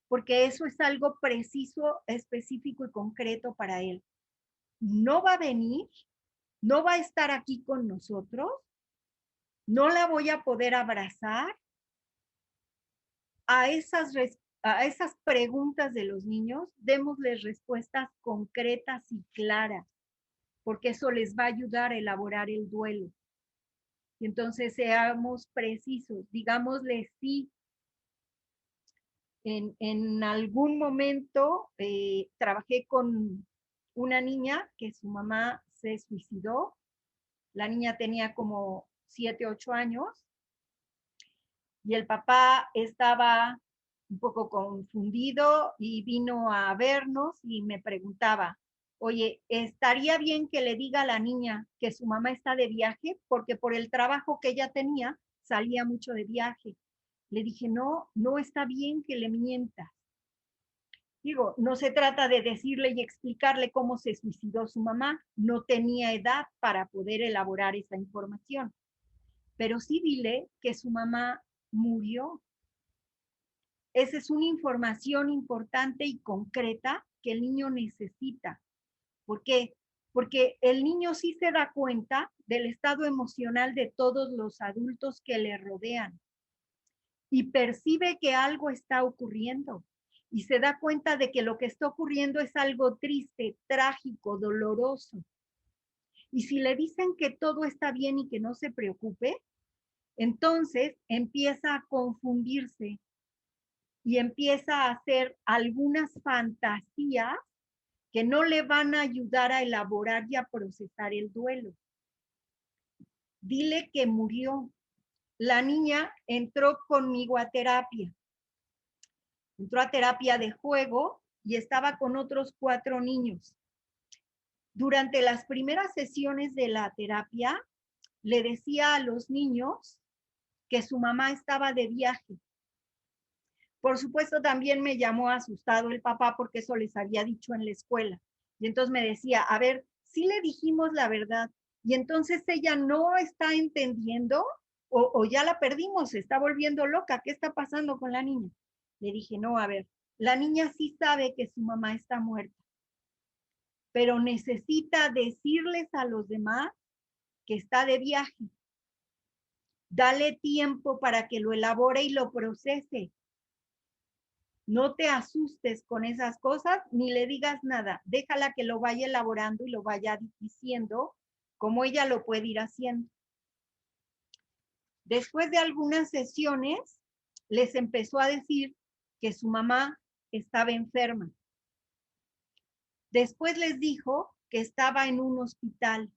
Porque eso es algo preciso, específico y concreto para él. ¿No va a venir? ¿No va a estar aquí con nosotros? ¿No la voy a poder abrazar? A esas a esas preguntas de los niños, démosles respuestas concretas y claras, porque eso les va a ayudar a elaborar el duelo. Y entonces seamos precisos, digámosle sí. En algún momento trabajé con una niña que su mamá se suicidó. La niña tenía como 7, 8 años y el papá estaba un poco confundido y vino a vernos y me preguntaba, oye, ¿estaría bien que le diga a la niña que su mamá está de viaje? Porque por el trabajo que ella tenía, salía mucho de viaje. Le dije, no, no está bien que le mientas. Digo, no se trata de decirle y explicarle cómo se suicidó su mamá, no tenía edad para poder elaborar esa información, pero sí dile que su mamá murió. Esa es una información importante y concreta que el niño necesita. ¿Por qué? Porque el niño sí se da cuenta del estado emocional de todos los adultos que le rodean y percibe que algo está ocurriendo y se da cuenta de que lo que está ocurriendo es algo triste, trágico, doloroso. Y si le dicen que todo está bien y que no se preocupe, entonces empieza a confundirse y empieza a hacer algunas fantasías que no le van a ayudar a elaborar y a procesar el duelo. Dile que murió. La niña entró conmigo a terapia. Entró a terapia de juego y estaba con otros 4 niños. Durante las primeras sesiones de la terapia, le decía a los niños que su mamá estaba de viaje. Por supuesto, también me llamó asustado el papá porque eso les había dicho en la escuela. Y entonces me decía, a ver, sí le dijimos la verdad. Y entonces ella no está entendiendo o ya la perdimos, se está volviendo loca. ¿Qué está pasando con la niña? Le dije, no, a ver, la niña sí sabe que su mamá está muerta, pero necesita decirles a los demás que está de viaje. Dale tiempo para que lo elabore y lo procese. No te asustes con esas cosas ni le digas nada. Déjala que lo vaya elaborando y lo vaya diciendo como ella lo puede ir haciendo. Después de algunas sesiones, les empezó a decir que su mamá estaba enferma. Después les dijo que estaba en un hospital.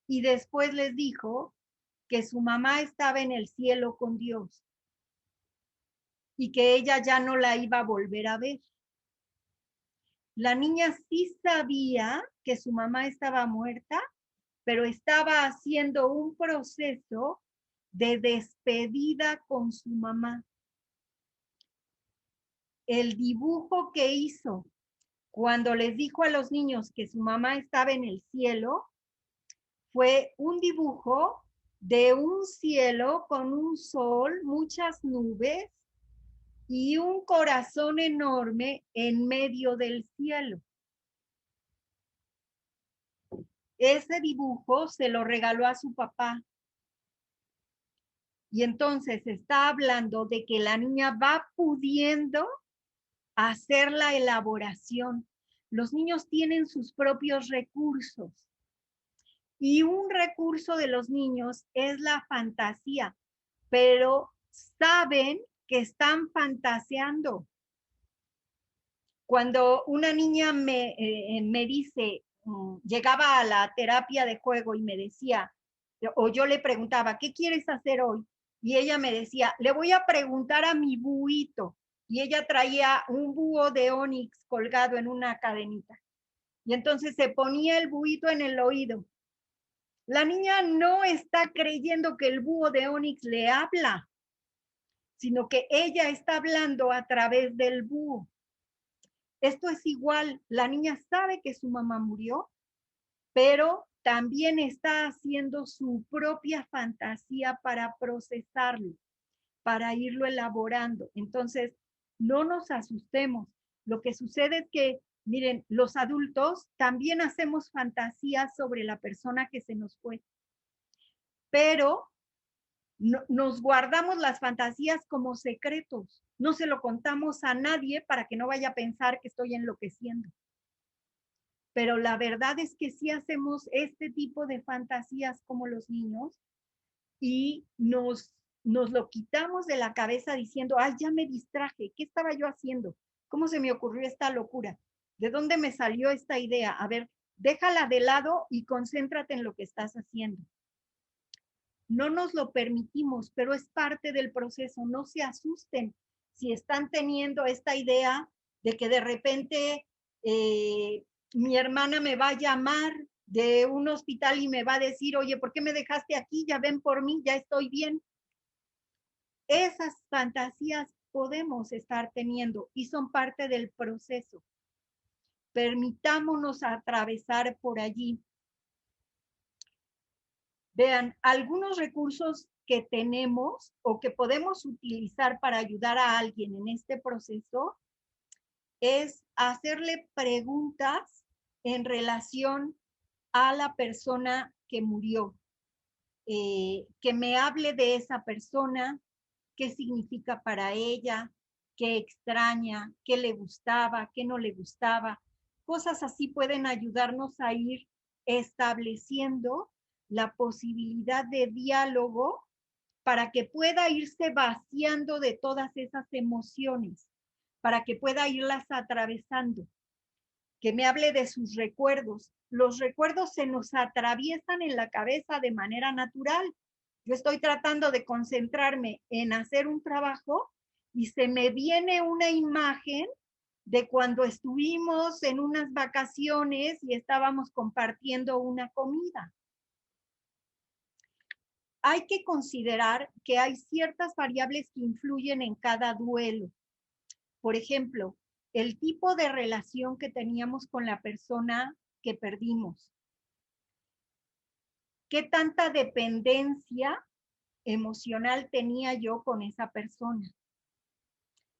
Y después les dijo que su mamá estaba en el cielo con Dios y que ella ya no la iba a volver a ver. La niña sí sabía que su mamá estaba muerta, pero estaba haciendo un proceso de despedida con su mamá. El dibujo que hizo cuando les dijo a los niños que su mamá estaba en el cielo fue un dibujo de un cielo con un sol, muchas nubes y un corazón enorme en medio del cielo. Ese dibujo se lo regaló a su papá. Y entonces está hablando de que la niña va pudiendo hacer la elaboración. Los niños tienen sus propios recursos. Y un recurso de los niños es la fantasía, pero saben que están fantaseando. Cuando una niña me dice, llegaba a la terapia de juego y me decía, o yo le preguntaba, ¿qué quieres hacer hoy? Y ella me decía, le voy a preguntar a mi buito. Y ella traía un búho de onix colgado en una cadenita. Y entonces se ponía el buito en el oído. La niña no está creyendo que el búho de onix le habla, sino que ella está hablando a través del búho. Esto es igual, la niña sabe que su mamá murió, pero también está haciendo su propia fantasía para procesarlo, para irlo elaborando. Entonces, no nos asustemos. Lo que sucede es que, miren, los adultos también hacemos fantasías sobre la persona que se nos fue, pero Nos guardamos las fantasías como secretos. No se lo contamos a nadie para que no vaya a pensar que estoy enloqueciendo. Pero la verdad es que sí hacemos este tipo de fantasías como los niños y nos lo quitamos de la cabeza diciendo, ay, ya me distraje, ¿qué estaba yo haciendo? ¿Cómo se me ocurrió esta locura? ¿De dónde me salió esta idea? A ver, déjala de lado y concéntrate en lo que estás haciendo. No nos lo permitimos, pero es parte del proceso. No se asusten si están teniendo esta idea de que de repente mi hermana me va a llamar de un hospital y me va a decir, oye, ¿por qué me dejaste aquí? Ya ven por mí, ya estoy bien. Esas fantasías podemos estar teniendo y son parte del proceso. Permitámonos atravesar por allí. Vean, algunos recursos que tenemos o que podemos utilizar para ayudar a alguien en este proceso es hacerle preguntas en relación a la persona que murió. Que me hable de esa persona, qué significa para ella, qué extraña, qué le gustaba, qué no le gustaba. Cosas así pueden ayudarnos a ir estableciendo la posibilidad de diálogo para que pueda irse vaciando de todas esas emociones, para que pueda irlas atravesando. Que me hable de sus recuerdos. Los recuerdos se nos atraviesan en la cabeza de manera natural. Yo estoy tratando de concentrarme en hacer un trabajo y se me viene una imagen de cuando estuvimos en unas vacaciones y estábamos compartiendo una comida. Hay que considerar que hay ciertas variables que influyen en cada duelo. Por ejemplo, el tipo de relación que teníamos con la persona que perdimos. ¿Qué tanta dependencia emocional tenía yo con esa persona?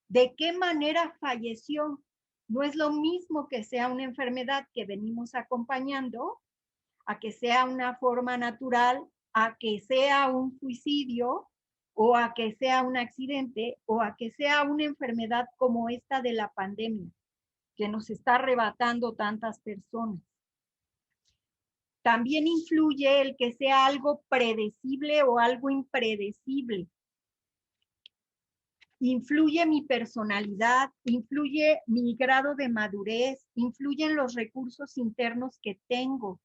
¿De qué manera falleció? No es lo mismo que sea una enfermedad que venimos acompañando, a que sea una forma natural, a que sea un suicidio, o a que sea un accidente, o a que sea una enfermedad como esta de la pandemia, que nos está arrebatando tantas personas. También influye el que sea algo predecible o algo impredecible. Influye mi personalidad, influye mi grado de madurez, influyen los recursos internos que tengo,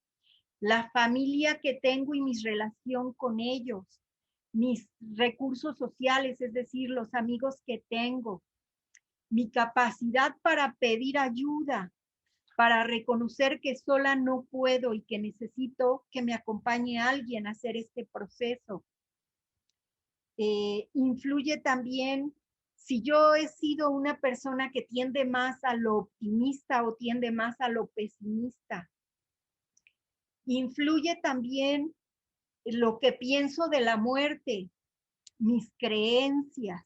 la familia que tengo y mi relación con ellos, mis recursos sociales, es decir, los amigos que tengo, mi capacidad para pedir ayuda, para reconocer que sola no puedo y que necesito que me acompañe alguien a hacer este proceso. Influye también si yo he sido una persona que tiende más a lo optimista o tiende más a lo pesimista. Influye también lo que pienso de la muerte, mis creencias.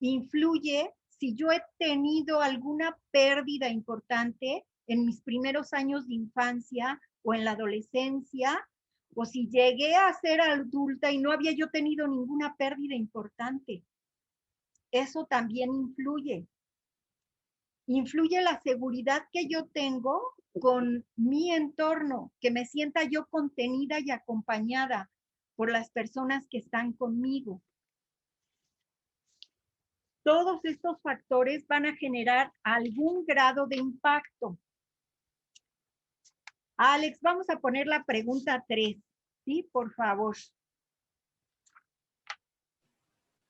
Influye si yo he tenido alguna pérdida importante en mis primeros años de infancia o en la adolescencia, o si llegué a ser adulta y no había yo tenido ninguna pérdida importante. Eso también influye. Influye la seguridad que yo tengo con mi entorno, que me sienta yo contenida y acompañada por las personas que están conmigo. Todos estos factores van a generar algún grado de impacto. Alex, vamos a poner la pregunta 3, ¿sí? Por favor.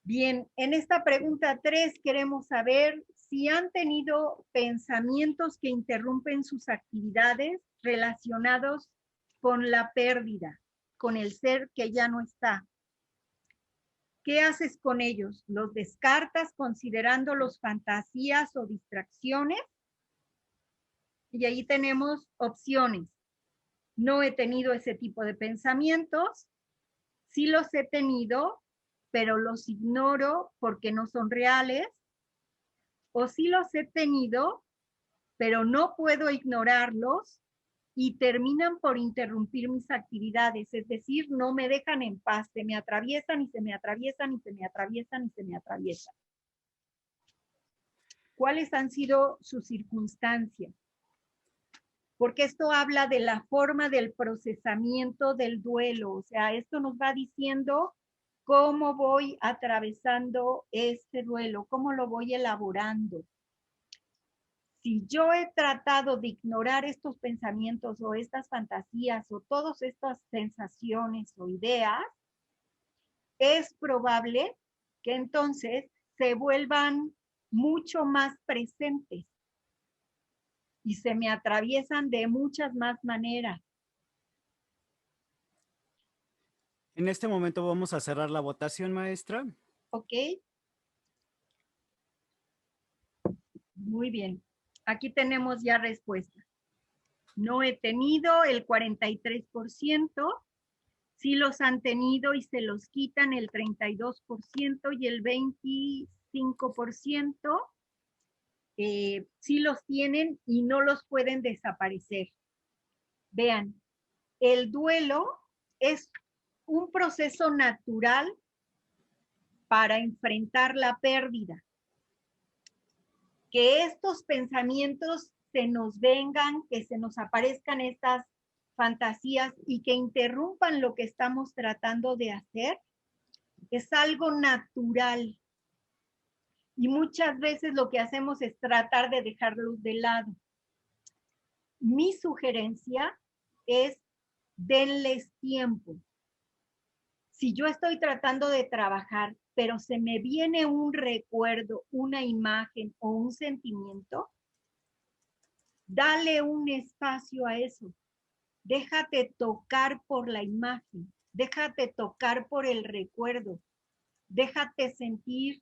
Bien, en esta pregunta 3 queremos saber si han tenido pensamientos que interrumpen sus actividades relacionados con la pérdida, con el ser que ya no está. ¿Qué haces con ellos? ¿Los descartas considerándolos fantasías o distracciones? Y ahí tenemos opciones. No he tenido ese tipo de pensamientos. Sí los he tenido, pero los ignoro porque no son reales. O sí los he tenido, pero no puedo ignorarlos y terminan por interrumpir mis actividades, es decir, no me dejan en paz, se me atraviesan y se me atraviesan y se me atraviesan y se me atraviesan. ¿Cuáles han sido sus circunstancias? Porque esto habla de la forma del procesamiento del duelo, o sea, esto nos va diciendo cómo voy atravesando este duelo, cómo lo voy elaborando. Si yo he tratado de ignorar estos pensamientos o estas fantasías o todas estas sensaciones o ideas, es probable que entonces se vuelvan mucho más presentes y se me atraviesan de muchas más maneras. En este momento vamos a cerrar la votación, maestra. ¿Ok? Muy bien. Aquí tenemos ya respuesta. No he tenido el 43%, sí los han tenido y se los quitan el 32% y el 25% sí los tienen y no los pueden desaparecer. Vean, el duelo es un proceso natural para enfrentar la pérdida. Que estos pensamientos se nos vengan, que se nos aparezcan estas fantasías y que interrumpan lo que estamos tratando de hacer, es algo natural. Y muchas veces lo que hacemos es tratar de dejarlos de lado. Mi sugerencia es denles tiempo. Si yo estoy tratando de trabajar, pero se me viene un recuerdo, una imagen o un sentimiento, dale un espacio a eso. Déjate tocar por la imagen, déjate tocar por el recuerdo, déjate sentir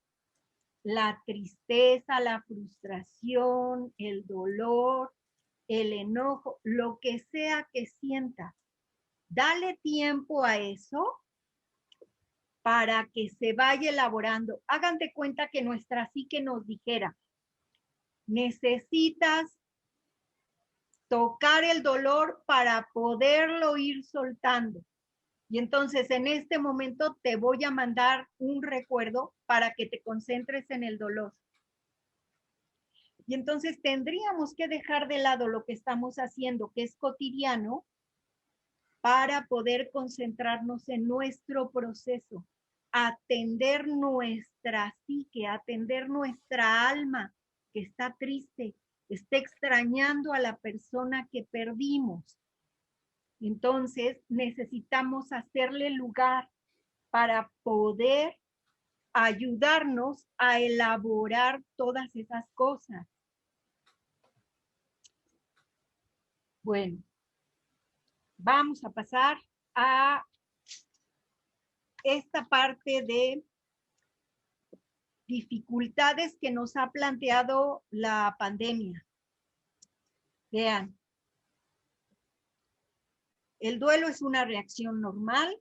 la tristeza, la frustración, el dolor, el enojo, lo que sea que sientas. Dale tiempo a eso para que se vaya elaborando. Hagan de cuenta que nuestra psique nos dijera, necesitas tocar el dolor para poderlo ir soltando. Y entonces en este momento te voy a mandar un recuerdo para que te concentres en el dolor. Y entonces tendríamos que dejar de lado lo que estamos haciendo, que es cotidiano, para poder concentrarnos en nuestro proceso, atender nuestra psique, atender nuestra alma que está triste, está extrañando a la persona que perdimos. Entonces necesitamos hacerle lugar para poder ayudarnos a elaborar todas esas cosas. Bueno, vamos a pasar a esta parte de dificultades que nos ha planteado la pandemia. Vean, el duelo es una reacción normal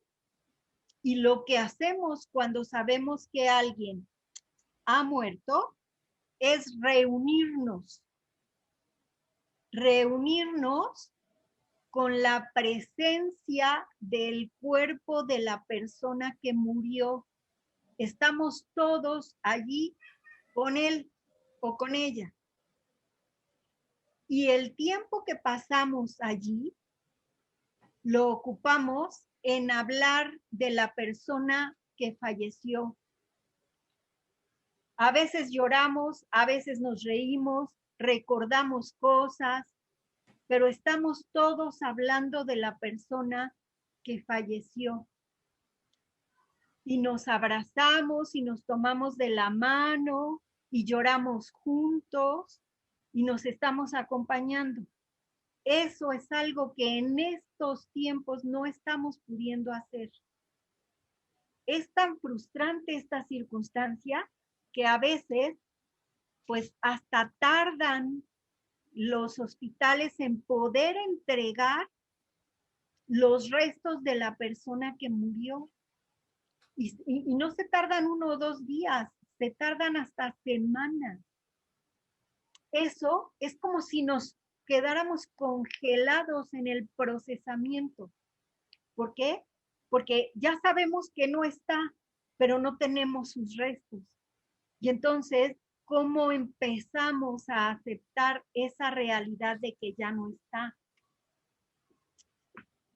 y lo que hacemos cuando sabemos que alguien ha muerto es reunirnos con la presencia del cuerpo de la persona que murió. Estamos todos allí con él o con ella. Y el tiempo que pasamos allí lo ocupamos en hablar de la persona que falleció. A veces lloramos, a veces nos reímos, recordamos cosas, pero estamos todos hablando de la persona que falleció. Y nos abrazamos y nos tomamos de la mano y lloramos juntos y nos estamos acompañando. Eso es algo que en estos tiempos no estamos pudiendo hacer. Es tan frustrante esta circunstancia que a veces, pues hasta tardan los hospitales en poder entregar los restos de la persona que murió. Y no se tardan 1 o 2 días, se tardan hasta semanas. Eso es como si nos quedáramos congelados en el procesamiento. ¿Por qué? Porque ya sabemos que no está, pero no tenemos sus restos. Y entonces, ¿cómo empezamos a aceptar esa realidad de que ya no está?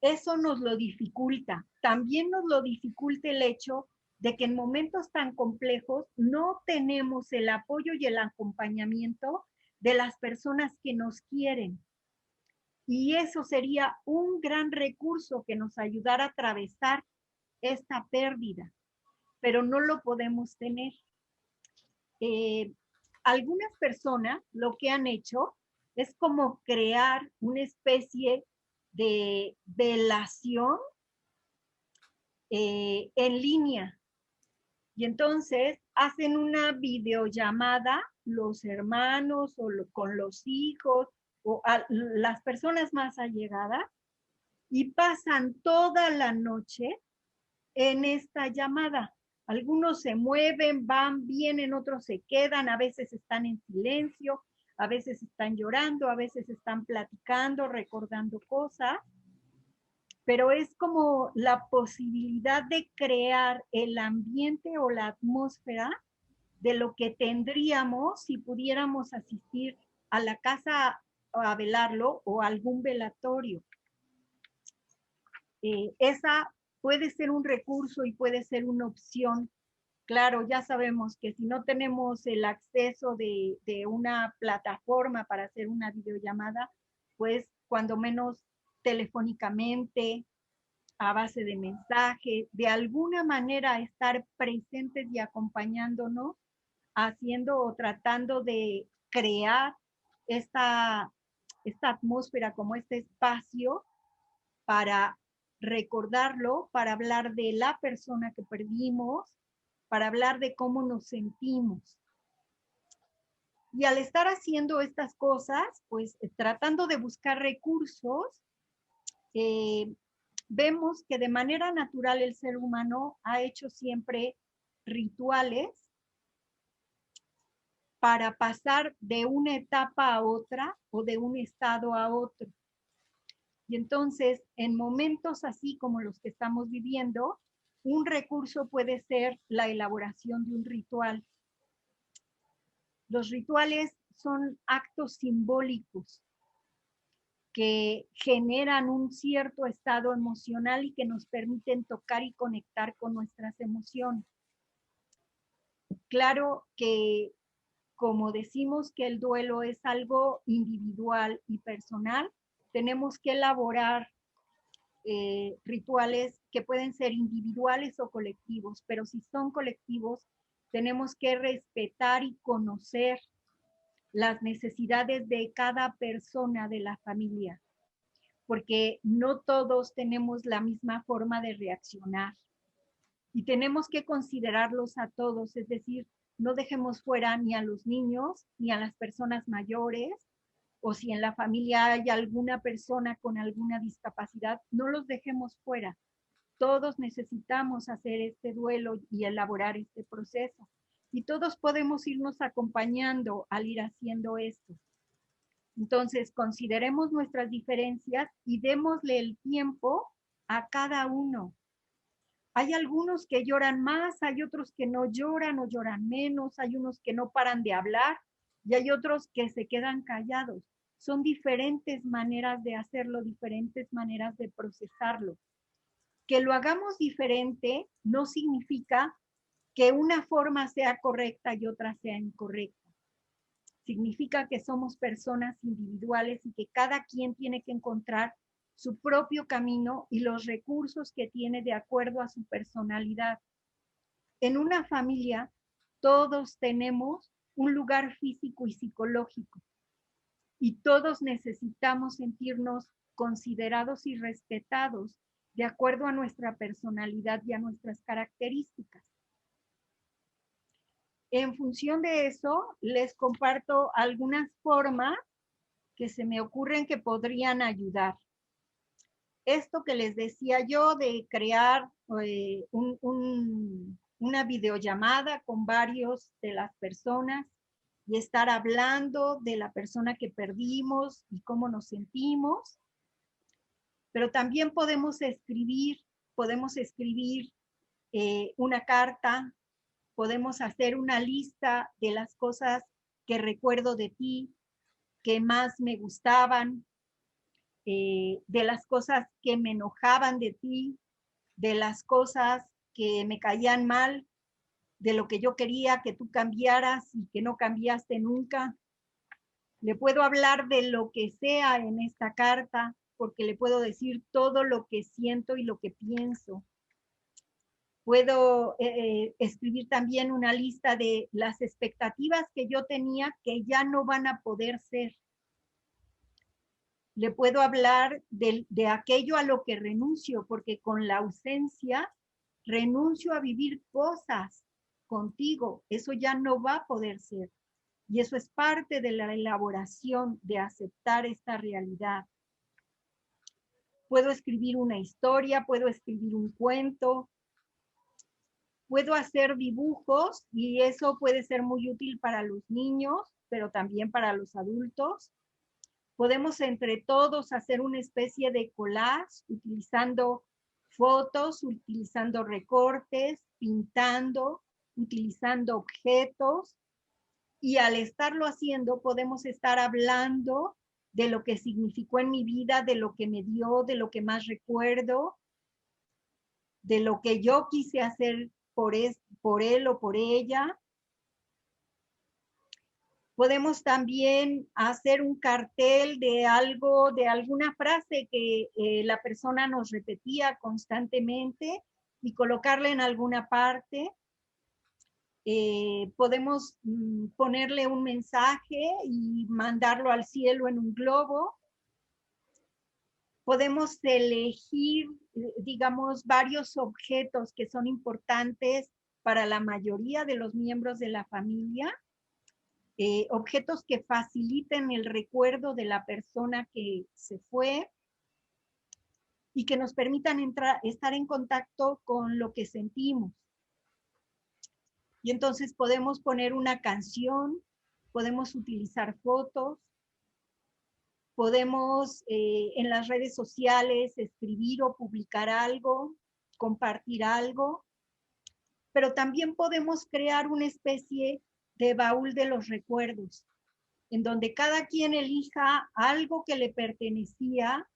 Eso nos lo dificulta. También nos lo dificulta el hecho de que en momentos tan complejos no tenemos el apoyo y el acompañamiento de las personas que nos quieren. Y eso sería un gran recurso que nos ayudara a atravesar esta pérdida, pero no lo podemos tener. Algunas personas lo que han hecho es como crear una especie de velación en línea. Y entonces hacen una videollamada los hermanos o con los hijos o a las personas más allegadas y pasan toda la noche en esta llamada. Algunos se mueven, van, vienen, otros se quedan, a veces están en silencio, a veces están llorando, a veces están platicando, recordando cosas, pero es como la posibilidad de crear el ambiente o la atmósfera de lo que tendríamos si pudiéramos asistir a la casa a velarlo o a algún velatorio. Esa puede ser un recurso y puede ser una opción. Claro, ya sabemos que si no tenemos el acceso de una plataforma para hacer una videollamada, pues cuando menos telefónicamente, a base de mensaje, de alguna manera estar presentes y acompañándonos, haciendo o tratando de crear esta atmósfera como este espacio para recordarlo, para hablar de la persona que perdimos, para hablar de cómo nos sentimos. Y al estar haciendo estas cosas, pues tratando de buscar recursos, vemos que de manera natural el ser humano ha hecho siempre rituales para pasar de una etapa a otra o de un estado a otro. Y entonces, en momentos así como los que estamos viviendo, un recurso puede ser la elaboración de un ritual. Los rituales son actos simbólicos que generan un cierto estado emocional y que nos permiten tocar y conectar con nuestras emociones. Claro que, como decimos que el duelo es algo individual y personal, tenemos que elaborar rituales que pueden ser individuales o colectivos, pero si son colectivos, tenemos que respetar y conocer las necesidades de cada persona de la familia, porque no todos tenemos la misma forma de reaccionar y tenemos que considerarlos a todos, es decir, no dejemos fuera ni a los niños ni a las personas mayores, o si en la familia hay alguna persona con alguna discapacidad, no los dejemos fuera. Todos necesitamos hacer este duelo y elaborar este proceso. Y todos podemos irnos acompañando al ir haciendo esto. Entonces, consideremos nuestras diferencias y démosle el tiempo a cada uno. Hay algunos que lloran más, hay otros que no lloran o lloran menos, hay unos que no paran de hablar y hay otros que se quedan callados. Son diferentes maneras de hacerlo, diferentes maneras de procesarlo. Que lo hagamos diferente no significa que una forma sea correcta y otra sea incorrecta. Significa que somos personas individuales y que cada quien tiene que encontrar su propio camino y los recursos que tiene de acuerdo a su personalidad. En una familia, todos tenemos un lugar físico y psicológico y todos necesitamos sentirnos considerados y respetados de acuerdo a nuestra personalidad y a nuestras características. En función de eso, les comparto algunas formas que se me ocurren que podrían ayudar. Esto que les decía yo de crear una videollamada con varios de las personas y estar hablando de la persona que perdimos y cómo nos sentimos. Pero también podemos escribir una carta, podemos hacer una lista de las cosas que recuerdo de ti, que más me gustaban, de las cosas que me enojaban de ti, de las cosas que me caían mal, de lo que yo quería que tú cambiaras y que no cambiaste nunca. Le puedo hablar de lo que sea en esta carta, porque le puedo decir todo lo que siento y lo que pienso. Puedo escribir también una lista de las expectativas que yo tenía que ya no van a poder ser. Le puedo hablar de aquello a lo que renuncio, porque con la ausencia renuncio a vivir cosas contigo. Eso ya no va a poder ser. Y eso es parte de la elaboración de aceptar esta realidad. Puedo escribir una historia, puedo escribir un cuento, puedo hacer dibujos y eso puede ser muy útil para los niños, pero también para los adultos. Podemos entre todos hacer una especie de collage utilizando fotos, utilizando recortes, pintando, utilizando objetos. Y al estarlo haciendo, podemos estar hablando de lo que significó en mi vida, de lo que me dio, de lo que más recuerdo, de lo que yo quise hacer por él o por ella. Podemos también hacer un cartel de algo, de alguna frase que la persona nos repetía constantemente y colocarla en alguna parte. Podemos ponerle un mensaje y mandarlo al cielo en un globo. Podemos elegir, digamos, varios objetos que son importantes para la mayoría de los miembros de la familia. Objetos que faciliten el recuerdo de la persona que se fue y que nos permitan estar en contacto con lo que sentimos. Y entonces podemos poner una canción, podemos utilizar fotos, podemos en las redes sociales escribir o publicar algo, compartir algo, pero también podemos crear una especie de baúl de los recuerdos, en donde cada quien elija algo que le pertenecía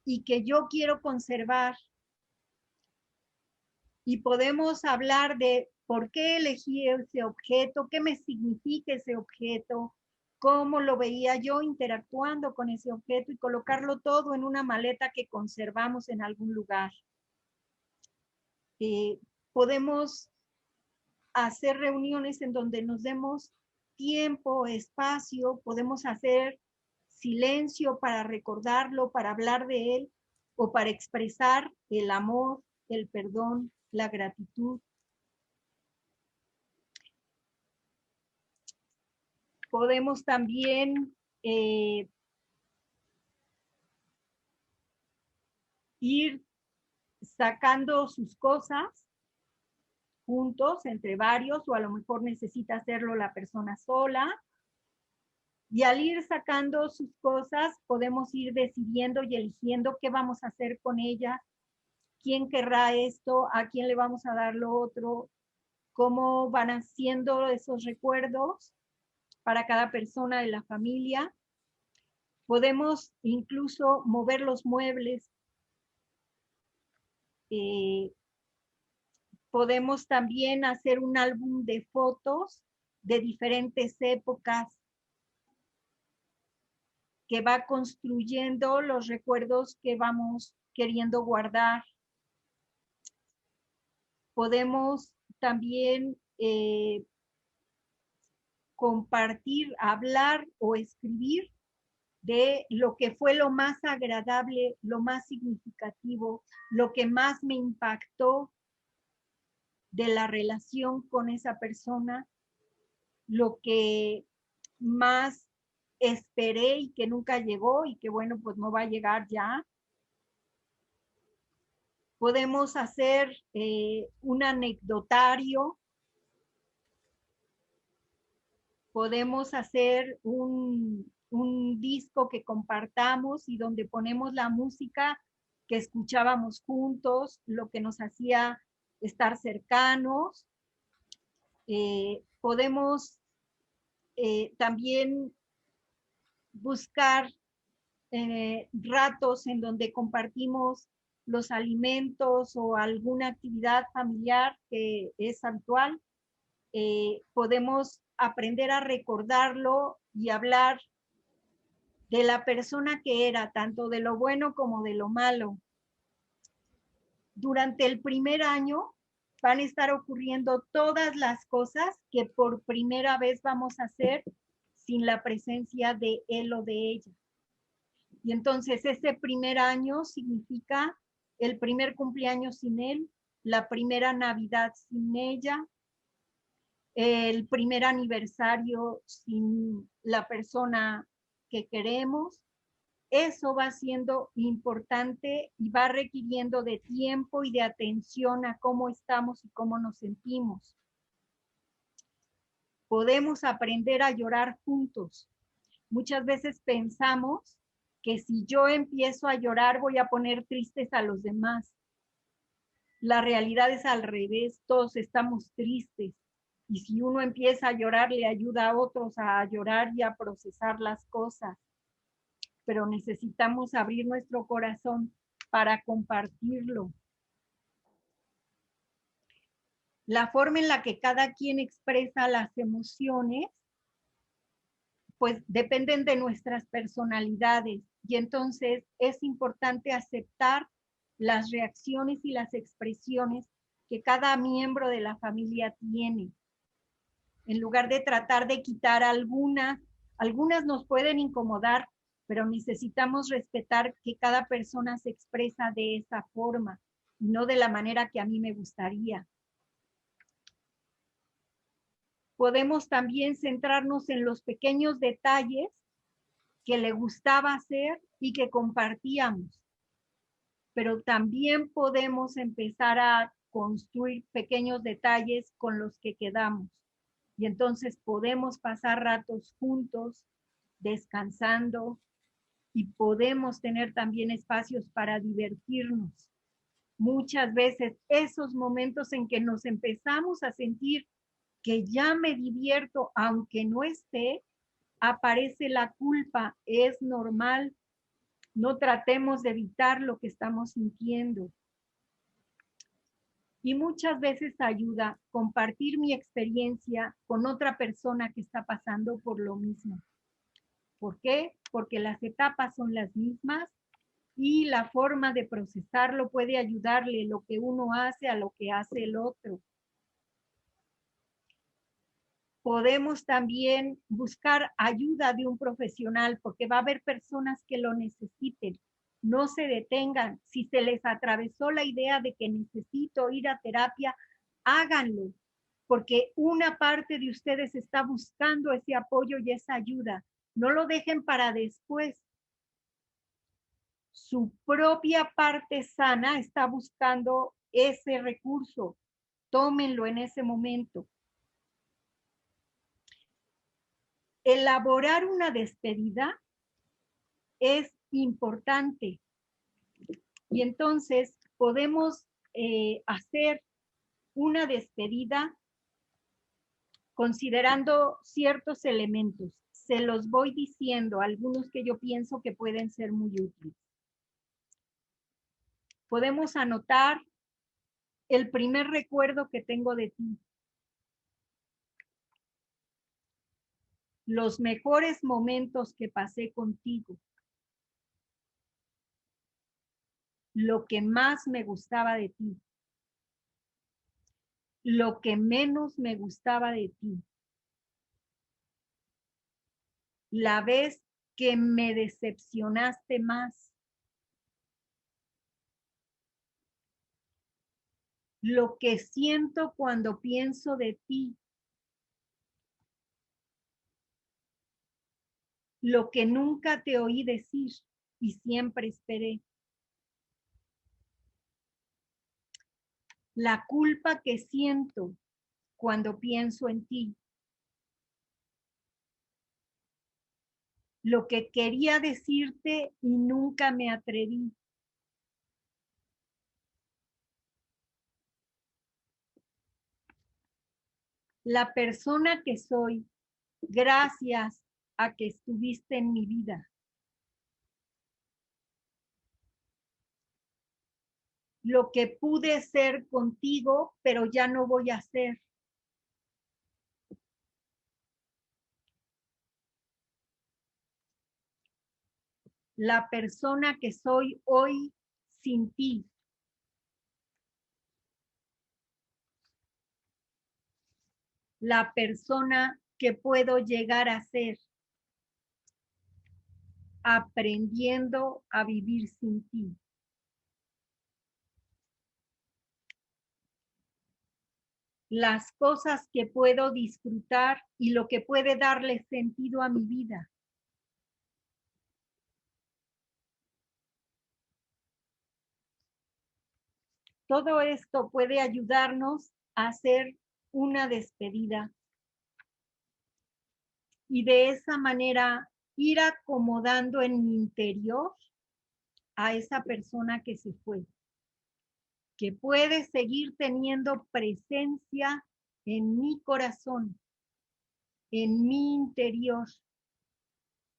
y que yo quiero conservar. Y podemos hablar de por qué elegí ese objeto, qué me significa ese objeto, cómo lo veía yo interactuando con ese objeto y colocarlo todo en una maleta que conservamos en algún lugar. Podemos hacer reuniones en donde nos demos tiempo, espacio, podemos hacer silencio para recordarlo, para hablar de él o para expresar el amor, el perdón, la gratitud. Podemos también ir sacando sus cosas juntos, entre varios, o a lo mejor necesita hacerlo la persona sola. Y al ir sacando sus cosas, podemos ir decidiendo y eligiendo qué vamos a hacer con ellas, quién querrá esto, a quién le vamos a dar lo otro, cómo van haciendo esos recuerdos para cada persona de la familia. Podemos incluso mover los muebles. Podemos también hacer un álbum de fotos de diferentes épocas que va construyendo los recuerdos que vamos queriendo guardar. Podemos también compartir, hablar o escribir de lo que fue lo más agradable, lo más significativo, lo que más me impactó de la relación con esa persona, lo que más esperé y que nunca llegó y que bueno, pues no va a llegar ya. Podemos hacer un anecdotario. podemos hacer un disco que compartamos y donde ponemos la música que escuchábamos juntos, lo que nos hacía estar cercanos. Podemos también buscar ratos en donde compartimos los alimentos o alguna actividad familiar que es habitual. Podemos aprender a recordarlo y hablar de la persona que era, tanto de lo bueno como de lo malo. Durante el primer año van a estar ocurriendo todas las cosas que por primera vez vamos a hacer sin la presencia de él o de ella. Y entonces ese primer año significa el primer cumpleaños sin él, la primera Navidad sin ella, el primer aniversario sin la persona que queremos. Eso va siendo importante y va requiriendo de tiempo y de atención a cómo estamos y cómo nos sentimos. Podemos aprender a llorar juntos. Muchas veces pensamos que si yo empiezo a llorar voy a poner tristes a los demás. La realidad es al revés, todos estamos tristes. Y si uno empieza a llorar, le ayuda a otros a llorar y a procesar las cosas. Pero necesitamos abrir nuestro corazón para compartirlo. La forma en la que cada quien expresa las emociones, pues dependen de nuestras personalidades. Y entonces es importante aceptar las reacciones y las expresiones que cada miembro de la familia tiene. En lugar de tratar de quitar algunas nos pueden incomodar, pero necesitamos respetar que cada persona se expresa de esa forma, no de la manera que a mí me gustaría. Podemos también centrarnos en los pequeños detalles que le gustaba hacer y que compartíamos. Pero también podemos empezar a construir pequeños detalles con los que quedamos. Y entonces podemos pasar ratos juntos, descansando, y podemos tener también espacios para divertirnos. Muchas veces esos momentos en que nos empezamos a sentir que ya me divierto, aunque no esté, aparece la culpa, es normal. No tratemos de evitar lo que estamos sintiendo. Y muchas veces ayuda compartir mi experiencia con otra persona que está pasando por lo mismo. ¿Por qué? Porque las etapas son las mismas y la forma de procesarlo puede ayudarle lo que uno hace a lo que hace el otro. Podemos también buscar ayuda de un profesional porque va a haber personas que lo necesiten. No se detengan. Si se les atravesó la idea de que necesito ir a terapia, háganlo, porque una parte de ustedes está buscando ese apoyo y esa ayuda. No lo dejen para después. Su propia parte sana está buscando ese recurso. Tómenlo en ese momento. Elaborar una despedida es importante. Y entonces podemos hacer una despedida considerando ciertos elementos. Se los voy diciendo, algunos que yo pienso que pueden ser muy útiles. Podemos anotar el primer recuerdo que tengo de ti. Los mejores momentos que pasé contigo. Lo que más me gustaba de ti. Lo que menos me gustaba de ti. La vez que me decepcionaste más. Lo que siento cuando pienso de ti. Lo que nunca te oí decir y siempre esperé. La culpa que siento cuando pienso en ti. lo que quería decirte y nunca me atreví. La persona que soy, gracias a que estuviste en mi vida. Lo que pude ser contigo, pero ya no voy a ser. La persona que soy hoy sin ti. La persona que puedo llegar a ser, aprendiendo a vivir sin ti. Las cosas que puedo disfrutar y lo que puede darle sentido a mi vida. Todo esto puede ayudarnos a hacer una despedida y de esa manera ir acomodando en mi interior a esa persona que se fue, que puede seguir teniendo presencia en mi corazón, en mi interior,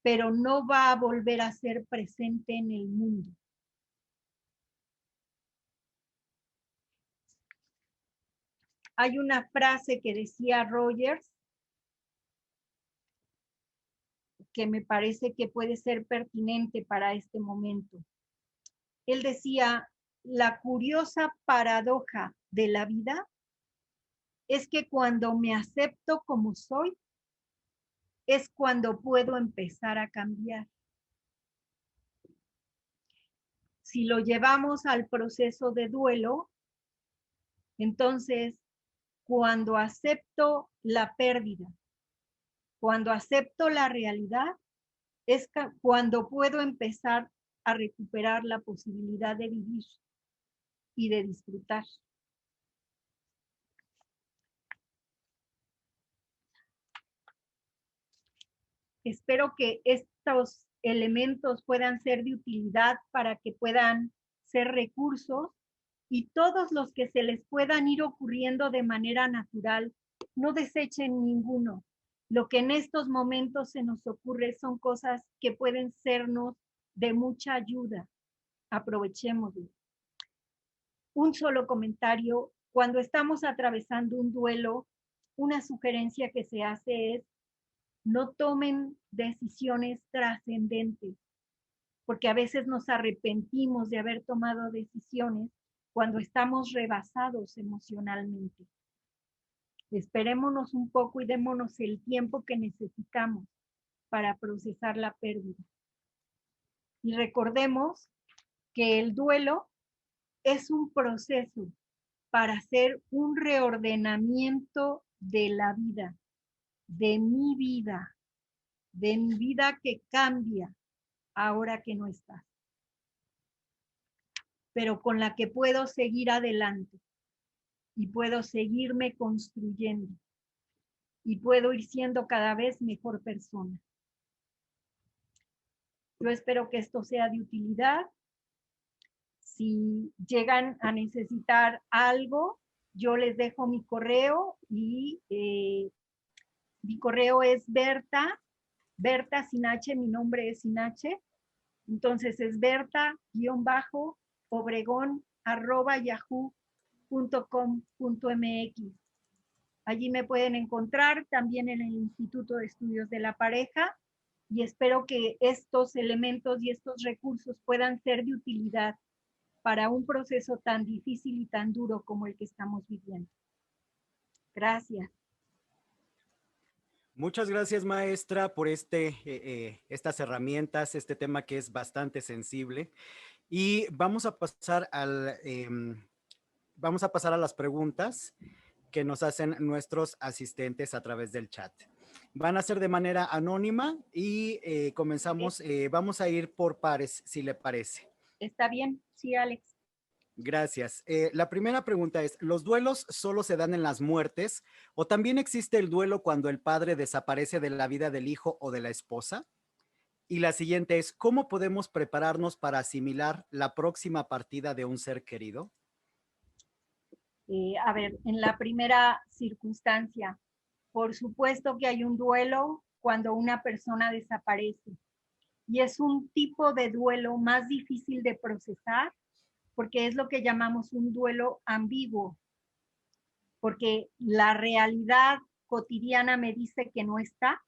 pero no va a volver a ser presente en el mundo. Hay una frase que decía Rogers que me parece que puede ser pertinente para este momento. Él decía, la curiosa paradoja de la vida es que cuando me acepto como soy, es cuando puedo empezar a cambiar. Si lo llevamos al proceso de duelo, entonces cuando acepto la pérdida, cuando acepto la realidad, es cuando puedo empezar a recuperar la posibilidad de vivir y de disfrutar. Espero que estos elementos puedan ser de utilidad para que puedan ser recursos y todos los que se les puedan ir ocurriendo de manera natural, no desechen ninguno. Lo que en estos momentos se nos ocurre son cosas que pueden sernos de mucha ayuda. Aprovechémoslo. Un solo comentario. Cuando estamos atravesando un duelo, una sugerencia que se hace es no tomen decisiones trascendentes, porque a veces nos arrepentimos de haber tomado decisiones cuando estamos rebasados emocionalmente. Esperémonos un poco y démonos el tiempo que necesitamos para procesar la pérdida. Y recordemos que el duelo es un proceso para hacer un reordenamiento de la vida, de mi vida que cambia ahora que no estás, pero con la que puedo seguir adelante y puedo seguirme construyendo y puedo ir siendo cada vez mejor persona. Yo espero que esto sea de utilidad. Si llegan a necesitar algo, yo les dejo mi correo y mi correo es Berta sin H, mi nombre es sin H. Entonces es berta-obregón@yahoo.com.mx. Allí me pueden encontrar también en el Instituto de Estudios de la Pareja y espero que estos elementos y estos recursos puedan ser de utilidad para un proceso tan difícil y tan duro como el que estamos viviendo. Gracias. Muchas gracias, maestra, por estas herramientas, este tema que es bastante sensible. Y vamos a pasar a las preguntas que nos hacen nuestros asistentes a través del chat. Van a ser de manera anónima y comenzamos, vamos a ir por pares, si le parece. ¿Está bien? Sí, Alex. Gracias. La primera pregunta es, ¿los duelos solo se dan en las muertes o también existe el duelo cuando el padre desaparece de la vida del hijo o de la esposa? Y la siguiente es, ¿cómo podemos prepararnos para asimilar la próxima partida de un ser querido? A ver, en la primera circunstancia, por supuesto que hay un duelo cuando una persona desaparece. Y es un tipo de duelo más difícil de procesar porque es lo que llamamos un duelo ambiguo, porque la realidad cotidiana me dice que no está,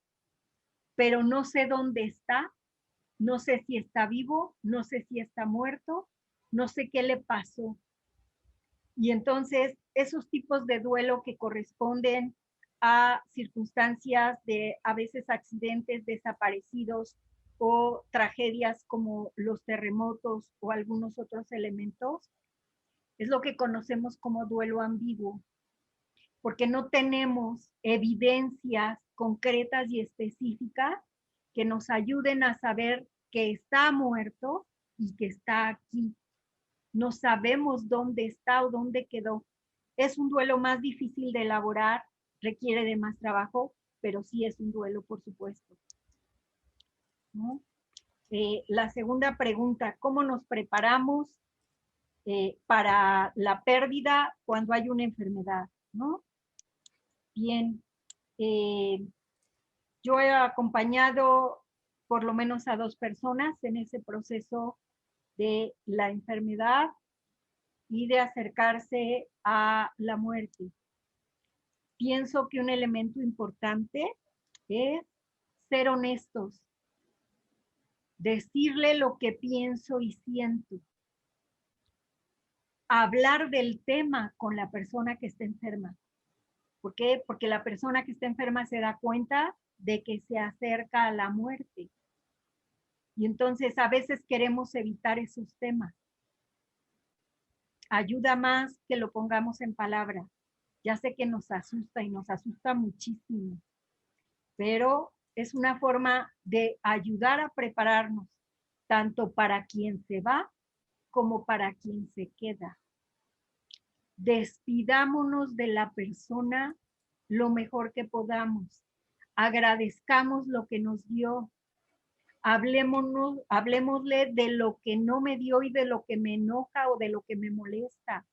pero no sé dónde está, no sé si está vivo, no sé si está muerto, no sé qué le pasó. Y entonces esos tipos de duelo que corresponden a circunstancias de a veces accidentes, desaparecidos o tragedias como los terremotos o algunos otros elementos, es lo que conocemos como duelo ambiguo, porque no tenemos evidencias concretas y específicas que nos ayuden a saber que está muerto y que está aquí. No sabemos dónde está o dónde quedó. Es un duelo más difícil de elaborar, requiere de más trabajo, pero sí es un duelo, por supuesto, ¿no? La segunda pregunta, ¿cómo nos preparamos para la pérdida cuando hay una enfermedad, ¿no? Bien, yo he acompañado por lo menos a 2 personas en ese proceso de la enfermedad y de acercarse a la muerte. Pienso que un elemento importante es ser honestos, decirle lo que pienso y siento, hablar del tema con la persona que está enferma. ¿Por qué? Porque la persona que está enferma se da cuenta de que se acerca a la muerte. Y entonces a veces queremos evitar esos temas. Ayuda más que lo pongamos en palabras. Ya sé que nos asusta y nos asusta muchísimo, pero es una forma de ayudar a prepararnos, tanto para quien se va como para quien se queda. Despidámonos de la persona lo mejor que podamos. Agradezcamos lo que nos dio. Hablemosle de lo que no me dio y de lo que me enoja o de lo que me molesta.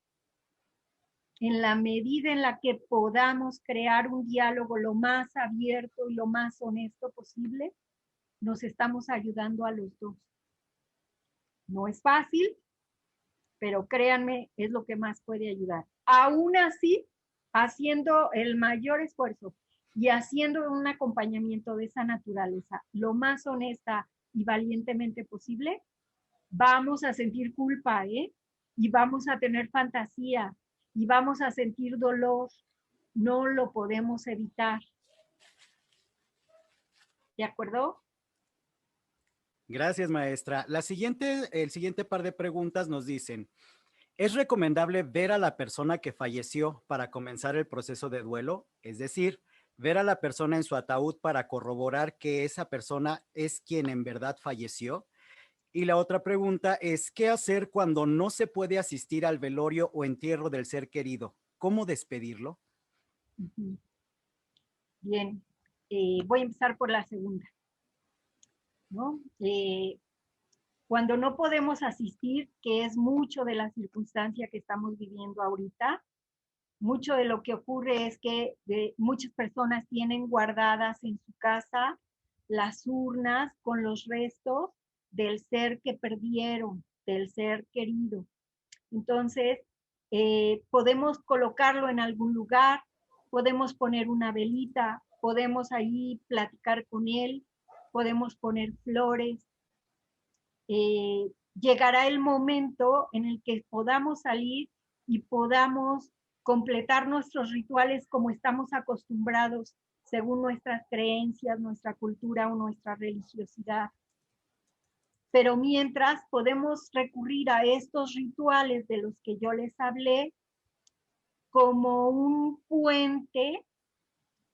En la medida en la que podamos crear un diálogo lo más abierto y lo más honesto posible, nos estamos ayudando a los dos. No es fácil, pero créanme, es lo que más puede ayudar. Aún así, haciendo el mayor esfuerzo y haciendo un acompañamiento de esa naturaleza lo más honesta y valientemente posible, vamos a sentir culpa, ¿eh? Y vamos a tener fantasía y vamos a sentir dolor. No lo podemos evitar. ¿De acuerdo? Gracias, maestra. El siguiente par de preguntas nos dicen, ¿es recomendable ver a la persona que falleció para comenzar el proceso de duelo? Es decir, ver a la persona en su ataúd para corroborar que esa persona es quien en verdad falleció. Y la otra pregunta es, ¿qué hacer cuando no se puede asistir al velorio o entierro del ser querido? ¿Cómo despedirlo? Uh-huh. Bien, voy a empezar por la segunda, ¿no? Cuando no podemos asistir, que es mucho de la circunstancia que estamos viviendo ahorita, mucho de lo que ocurre es que muchas personas tienen guardadas en su casa las urnas con los restos del ser que perdieron, del ser querido. Entonces, podemos colocarlo en algún lugar, podemos poner una velita, podemos ahí platicar con él, podemos poner flores. Llegará el momento en el que podamos salir y podamos completar nuestros rituales como estamos acostumbrados según nuestras creencias, nuestra cultura o nuestra religiosidad. Pero mientras podemos recurrir a estos rituales de los que yo les hablé como un puente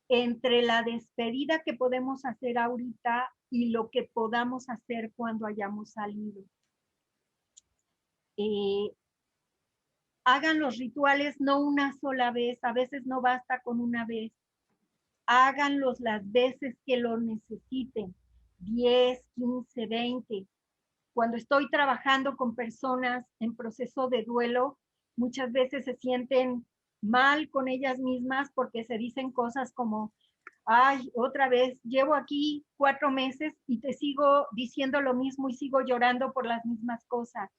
entre la despedida que podemos hacer ahorita y lo que podamos hacer cuando hayamos salido. Hagan los rituales no una sola vez, a veces no basta con una vez. Háganlos las veces que lo necesiten. 10, 15, 20. Cuando estoy trabajando con personas en proceso de duelo, muchas veces se sienten mal con ellas mismas porque se dicen cosas como, ay, otra vez, llevo aquí 4 meses y te sigo diciendo lo mismo y sigo llorando por las mismas cosas.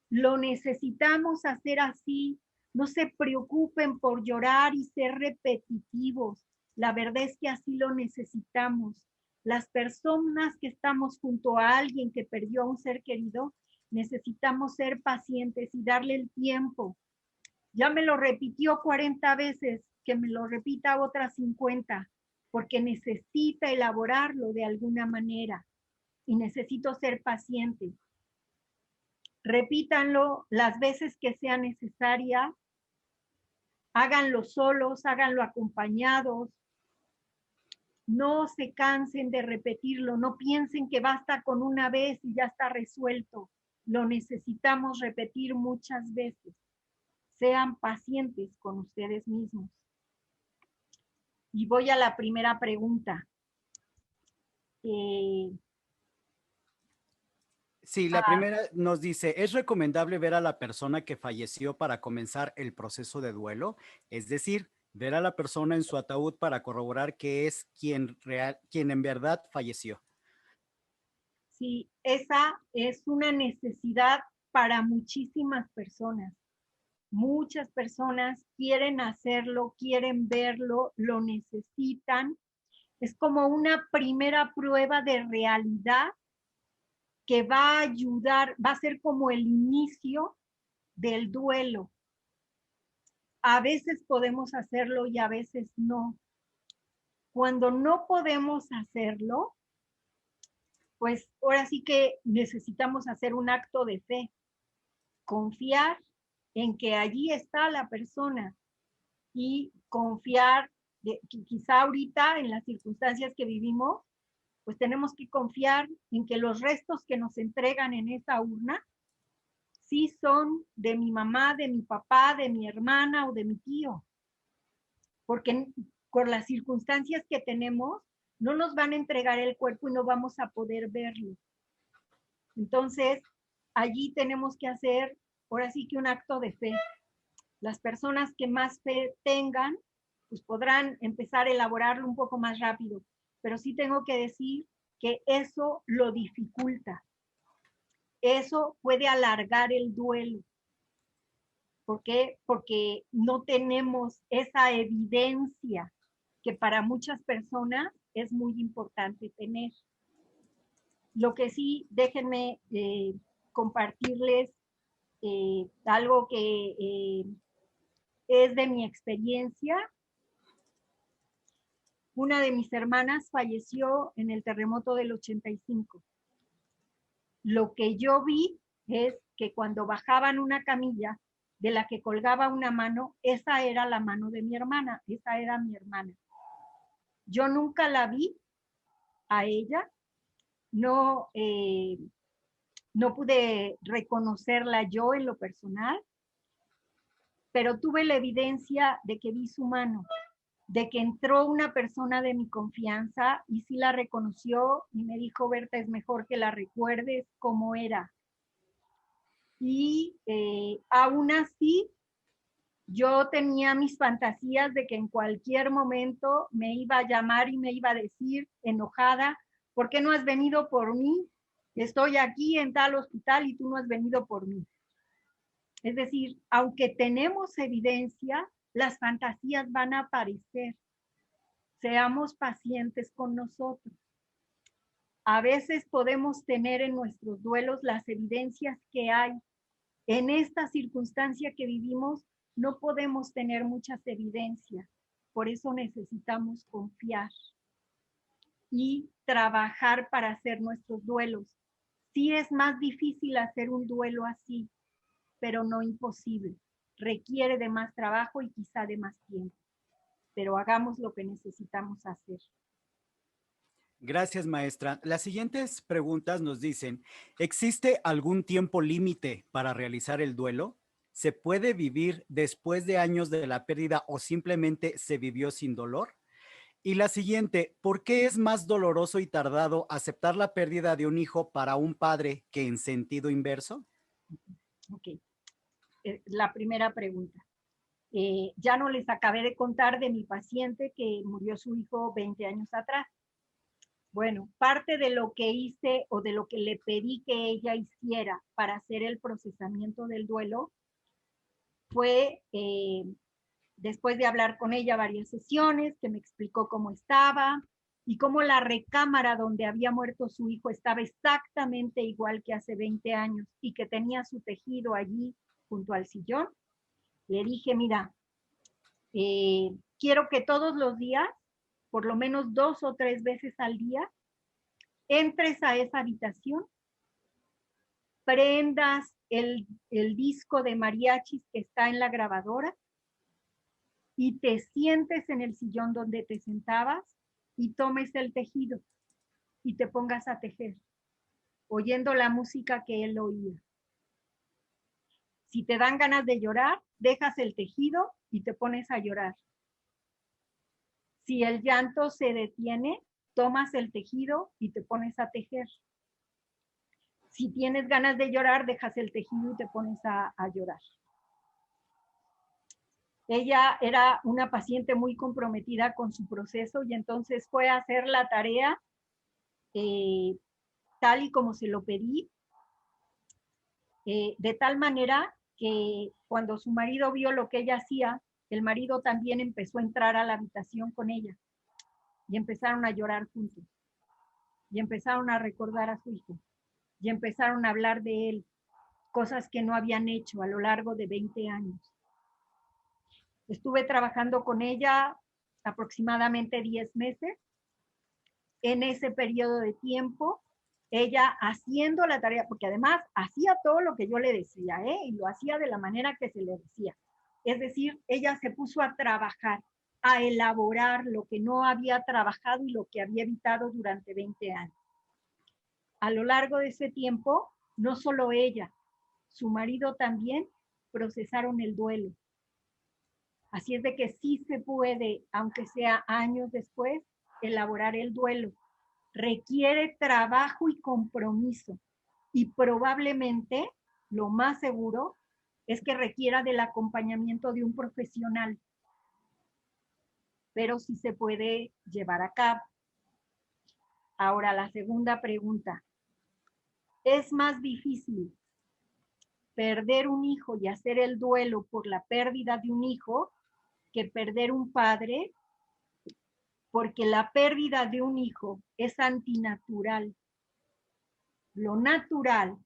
Lo necesitamos hacer así. No se preocupen por llorar y ser repetitivos. La verdad es que así lo necesitamos. Las personas que estamos junto a alguien que perdió a un ser querido, necesitamos ser pacientes y darle el tiempo. Ya me lo repitió 40 veces, que me lo repita otras 50, porque necesita elaborarlo de alguna manera y necesito ser paciente. Repítanlo las veces que sea necesaria, háganlo solos, háganlo acompañados, no se cansen de repetirlo, no piensen que basta con una vez y ya está resuelto, lo necesitamos repetir muchas veces. Sean pacientes con ustedes mismos. Y voy a la primera pregunta. Sí, la primera nos dice, ¿es recomendable ver a la persona que falleció para comenzar el proceso de duelo? Es decir, ver a la persona en su ataúd para corroborar que es quien en verdad falleció. Sí, esa es una necesidad para muchísimas personas. Muchas personas quieren hacerlo, quieren verlo, lo necesitan. Es como una primera prueba de realidad que va a ayudar, va a ser como el inicio del duelo. A veces podemos hacerlo y a veces no. Cuando no podemos hacerlo, pues ahora sí que necesitamos hacer un acto de fe, confiar en que allí está la persona y confiar, que quizá ahorita en las circunstancias que vivimos, pues tenemos que confiar en que los restos que nos entregan en esa urna sí son de mi mamá, de mi papá, de mi hermana o de mi tío, porque por las circunstancias que tenemos no nos van a entregar el cuerpo y no vamos a poder verlo. Entonces, allí tenemos que hacer, ahora sí que un acto de fe. Las personas que más fe tengan, pues podrán empezar a elaborarlo un poco más rápido. Pero sí tengo que decir que eso lo dificulta. Eso puede alargar el duelo. ¿Por qué? Porque no tenemos esa evidencia que para muchas personas es muy importante tener. Lo que sí, déjenme compartirles algo que es de mi experiencia. Una de mis hermanas falleció en el terremoto del 85. Lo que yo vi es que cuando bajaban una camilla de la que colgaba una mano, esa era la mano de mi hermana, esa era mi hermana. Yo nunca la vi a ella, no, no pude reconocerla yo en lo personal, pero tuve la evidencia de que vi su mano, de que entró una persona de mi confianza y sí la reconoció y me dijo, Berta, es mejor que la recuerdes cómo era. Y aún así, yo tenía mis fantasías de que en cualquier momento me iba a llamar y me iba a decir, enojada, ¿por qué no has venido por mí? Estoy aquí en tal hospital y tú no has venido por mí. Es decir, aunque tenemos evidencia, las fantasías van a aparecer. Seamos pacientes con nosotros. A veces podemos tener en nuestros duelos las evidencias que hay. En esta circunstancia que vivimos, no podemos tener muchas evidencias. Por eso necesitamos confiar y trabajar para hacer nuestros duelos. Sí es más difícil hacer un duelo así, pero no imposible. Requiere de más trabajo y quizá de más tiempo, pero hagamos lo que necesitamos hacer. Gracias, maestra. Las siguientes preguntas nos dicen, ¿existe algún tiempo límite para realizar el duelo? ¿Se puede vivir después de años de la pérdida o simplemente se vivió sin dolor? Y la siguiente, ¿por qué es más doloroso y tardado aceptar la pérdida de un hijo para un padre que en sentido inverso? Ok, la primera pregunta. Ya no les acabé de contar de mi paciente que murió su hijo 20 años atrás. Bueno, parte de lo que hice o de lo que le pedí que ella hiciera para hacer el procesamiento del duelo fue, después de hablar con ella varias sesiones, que me explicó cómo estaba y cómo la recámara donde había muerto su hijo estaba exactamente igual que hace 20 años y que tenía su tejido allí junto al sillón. Le dije, mira, quiero que todos los días, por lo menos 2 o 3 veces al día, entres a esa habitación, prendas el disco de mariachis que está en la grabadora y te sientes en el sillón donde te sentabas y tomes el tejido y te pongas a tejer, oyendo la música que él oía. Si te dan ganas de llorar, dejas el tejido y te pones a llorar. Si el llanto se detiene, tomas el tejido y te pones a tejer. Si tienes ganas de llorar, dejas el tejido y te pones a llorar. Ella era una paciente muy comprometida con su proceso y entonces fue a hacer la tarea tal y como se lo pedí, de tal manera que cuando su marido vio lo que ella hacía, el marido también empezó a entrar a la habitación con ella y empezaron a llorar juntos y empezaron a recordar a su hijo y empezaron a hablar de él, cosas que no habían hecho a lo largo de 20 años. Estuve trabajando con ella aproximadamente 10 meses. En ese periodo de tiempo, ella haciendo la tarea, porque además hacía todo lo que yo le decía, y lo hacía de la manera que se le decía. Es decir, ella se puso a trabajar, a elaborar lo que no había trabajado y lo que había evitado durante 20 años. A lo largo de ese tiempo, no solo ella, su marido también procesaron el duelo. Así es de que sí se puede, aunque sea años después, elaborar el duelo. Requiere trabajo y compromiso y probablemente lo más seguro es que requiera del acompañamiento de un profesional, pero sí se puede llevar a cabo. Ahora, la segunda pregunta. ¿Es más difícil perder un hijo y hacer el duelo por la pérdida de un hijo que perder un padre? Porque la pérdida de un hijo es antinatural. Lo natural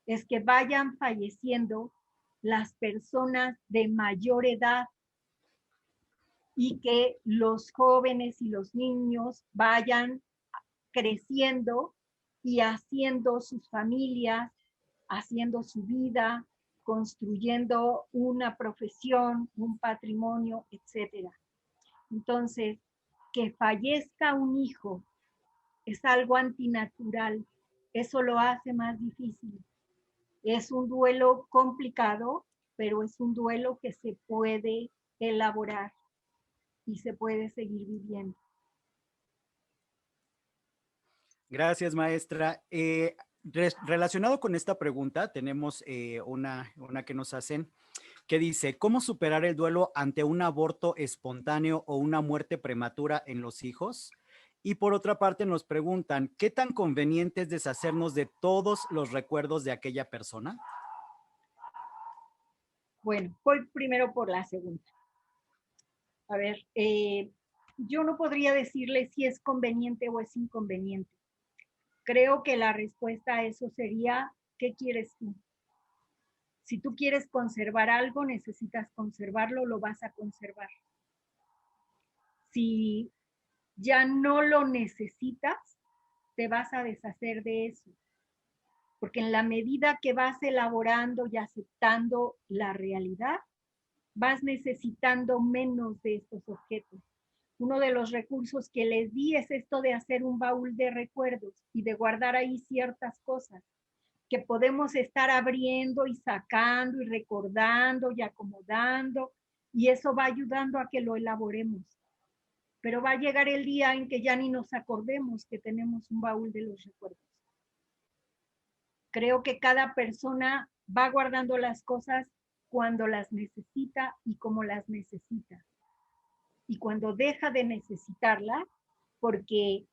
es que vayan falleciendo las personas de mayor edad y que los jóvenes y los niños vayan creciendo y haciendo sus familias, haciendo su vida, construyendo una profesión, un patrimonio, etc. Entonces, que fallezca un hijo es algo antinatural, eso lo hace más difícil. Es un duelo complicado, pero es un duelo que se puede elaborar y se puede seguir viviendo. Gracias, maestra. Relacionado con esta pregunta, tenemos una que nos hacen que dice, ¿cómo superar el duelo ante un aborto espontáneo o una muerte prematura en los hijos? Y por otra parte nos preguntan, ¿qué tan conveniente es deshacernos de todos los recuerdos de aquella persona? Bueno, voy primero por la segunda. A ver, yo no podría decirle si es conveniente o es inconveniente. Creo que la respuesta a eso sería, ¿qué quieres tú? Si tú quieres conservar algo, necesitas conservarlo, lo vas a conservar. Si ya no lo necesitas, te vas a deshacer de eso. Porque en la medida que vas elaborando y aceptando la realidad, vas necesitando menos de estos objetos. Uno de los recursos que les di es esto de hacer un baúl de recuerdos y de guardar ahí ciertas cosas que podemos estar abriendo y sacando y recordando y acomodando, y eso va ayudando a que lo elaboremos. pero va a llegar el día en que ya ni nos acordemos que tenemos un baúl de los recuerdos. Creo que cada persona va guardando las cosas cuando las necesita y como las necesita. Y cuando deja de necesitarla, porque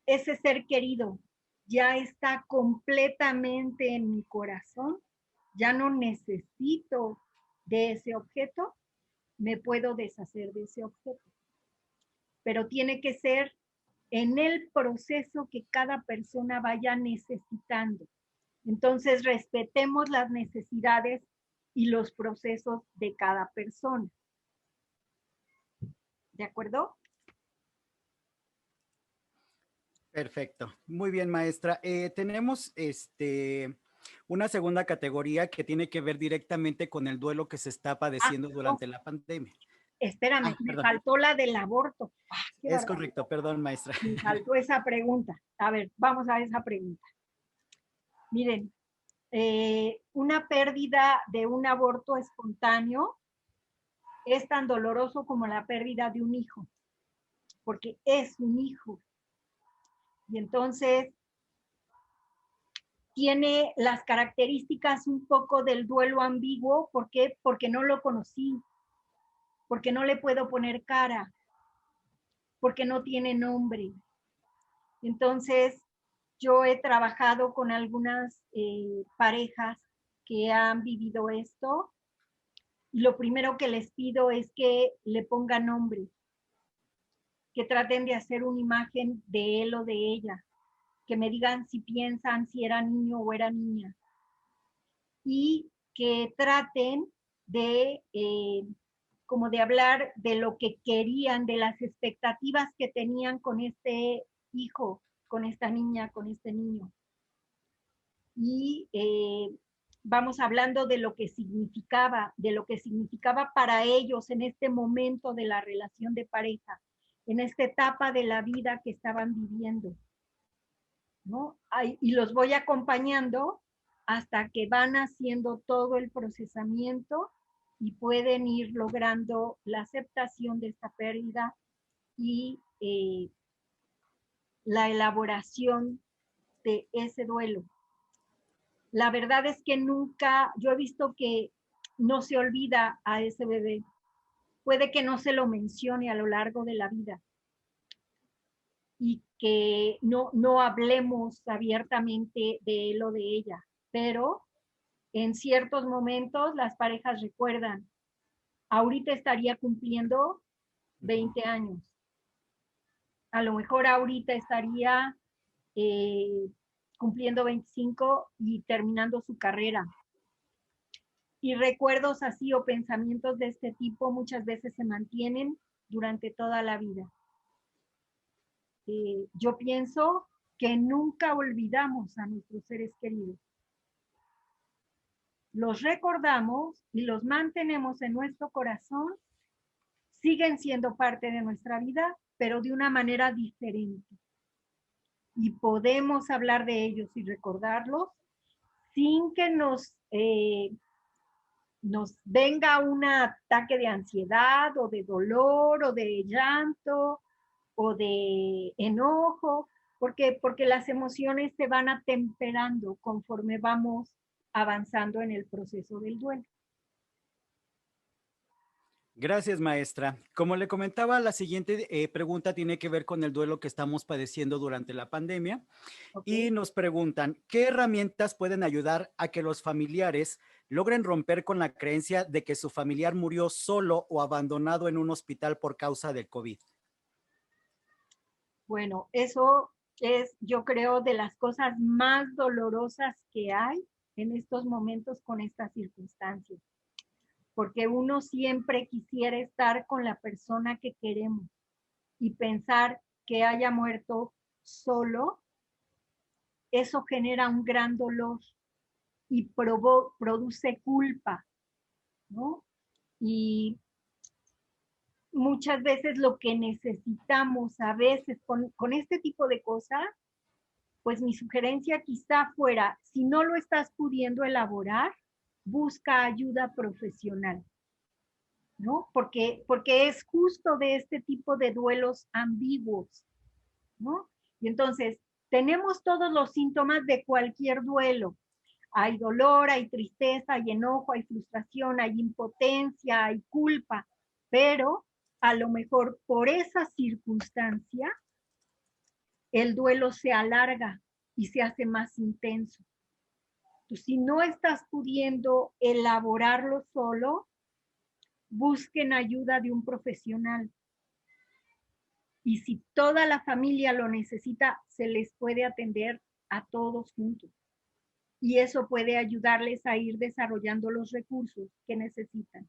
ese ser querido ya está completamente en mi corazón, ya no necesito de ese objeto, me puedo deshacer de ese objeto. Pero tiene que ser en el proceso que cada persona vaya necesitando. Entonces, respetemos las necesidades y los procesos de cada persona. ¿De acuerdo? Perfecto. Muy bien, maestra. Tenemos una segunda categoría que tiene que ver directamente con el duelo que se está padeciendo durante la pandemia. Espérame, me Perdón. faltó la del aborto. Es correcto, perdón, maestra. Me faltó esa pregunta. A ver, vamos a esa pregunta. Miren, una pérdida de un aborto espontáneo es tan doloroso como la pérdida de un hijo, porque es un hijo. Y entonces tiene las características un poco del duelo ambiguo. ¿Por qué? Porque no lo conocí, porque no le puedo poner cara, porque no tiene nombre. Entonces, yo he trabajado con algunas parejas que han vivido esto y lo primero que les pido es que le pongan nombre, que traten de hacer una imagen de él o de ella, que me digan si piensan si era niño o era niña y que traten de como de hablar de lo que querían, de las expectativas que tenían con este hijo, con esta niña, con este niño. Y vamos hablando de lo que significaba para ellos en este momento de la relación de pareja, en esta etapa de la vida que estaban viviendo, ¿no? Y los voy acompañando hasta que van haciendo todo el procesamiento y pueden ir logrando la aceptación de esta pérdida y la elaboración de ese duelo. La verdad es que nunca, yo he visto que no se olvida a ese bebé. Puede que no se lo mencione a lo largo de la vida y que no hablemos abiertamente de él o de ella, pero en ciertos momentos las parejas recuerdan, ahorita estaría cumpliendo 20 años, a lo mejor ahorita estaría cumpliendo 25 y terminando su carrera. Y recuerdos así o pensamientos de este tipo muchas veces se mantienen durante toda la vida. Yo pienso que nunca olvidamos a nuestros seres queridos. Los recordamos y los mantenemos en nuestro corazón, siguen siendo parte de nuestra vida, pero de una manera diferente. Y podemos hablar de ellos y recordarlos sin que nos venga un ataque de ansiedad o de dolor o de llanto o de enojo, porque las emociones se van atemperando conforme vamos avanzando en el proceso del duelo. Gracias, maestra. Como le comentaba, la siguiente pregunta tiene que ver con el duelo que estamos padeciendo durante la pandemia. Okay. Y nos preguntan, ¿qué herramientas pueden ayudar a que los familiares logren romper con la creencia de que su familiar murió solo o abandonado en un hospital por causa del COVID? Bueno, eso es, yo creo, de las cosas más dolorosas que hay en estos momentos con estas circunstancias. Porque uno siempre quisiera estar con la persona que queremos y pensar que haya muerto solo, eso genera un gran dolor y produce culpa, ¿no? Y muchas veces lo que necesitamos a veces con este tipo de cosas, pues mi sugerencia quizá fuera, si no lo estás pudiendo elaborar, busca ayuda profesional. ¿no? Porque es justo de este tipo de duelos ambiguos, ¿no? Y entonces, tenemos todos los síntomas de cualquier duelo. Hay dolor, hay tristeza, hay enojo, hay frustración, hay impotencia, hay culpa, pero a lo mejor por esa circunstancia el duelo se alarga y se hace más intenso. Entonces, si no estás pudiendo elaborarlo solo, busquen ayuda de un profesional. Y si toda la familia lo necesita, se les puede atender a todos juntos. Y eso puede ayudarles a ir desarrollando los recursos que necesitan,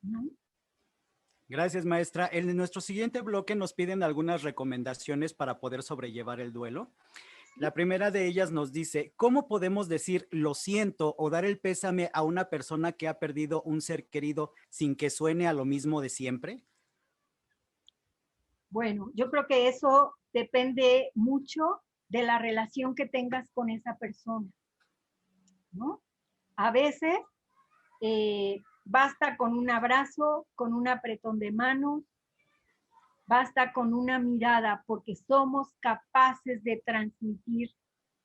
¿no? Gracias, maestra. En nuestro siguiente bloque nos piden algunas recomendaciones para poder sobrellevar el duelo. La primera de ellas nos dice, ¿cómo podemos decir lo siento o dar el pésame a una persona que ha perdido un ser querido sin que suene a lo mismo de siempre? Bueno, yo creo que eso depende mucho de la relación que tengas con esa persona, ¿no? A veces basta con un abrazo, con un apretón de manos, basta con una mirada, porque somos capaces de transmitir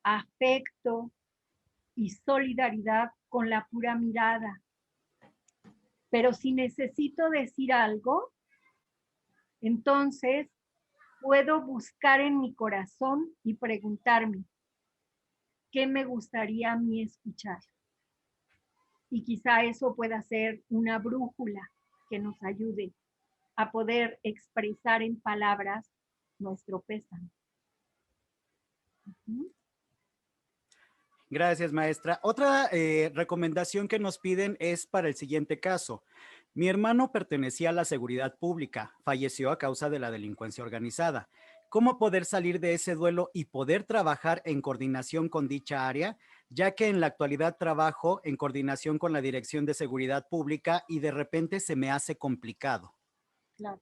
afecto y solidaridad con la pura mirada. Pero si necesito decir algo, entonces puedo buscar en mi corazón y preguntarme, ¿qué me gustaría a mí escuchar? Y quizá eso pueda ser una brújula que nos ayude a poder expresar en palabras nuestro pésame. Gracias, maestra. Otra recomendación que nos piden es para el siguiente caso. Mi hermano pertenecía a la seguridad pública, falleció a causa de la delincuencia organizada. ¿Cómo poder salir de ese duelo y poder trabajar en coordinación con dicha área? Ya que en la actualidad trabajo en coordinación con la Dirección de Seguridad Pública y de repente se me hace complicado. Claro,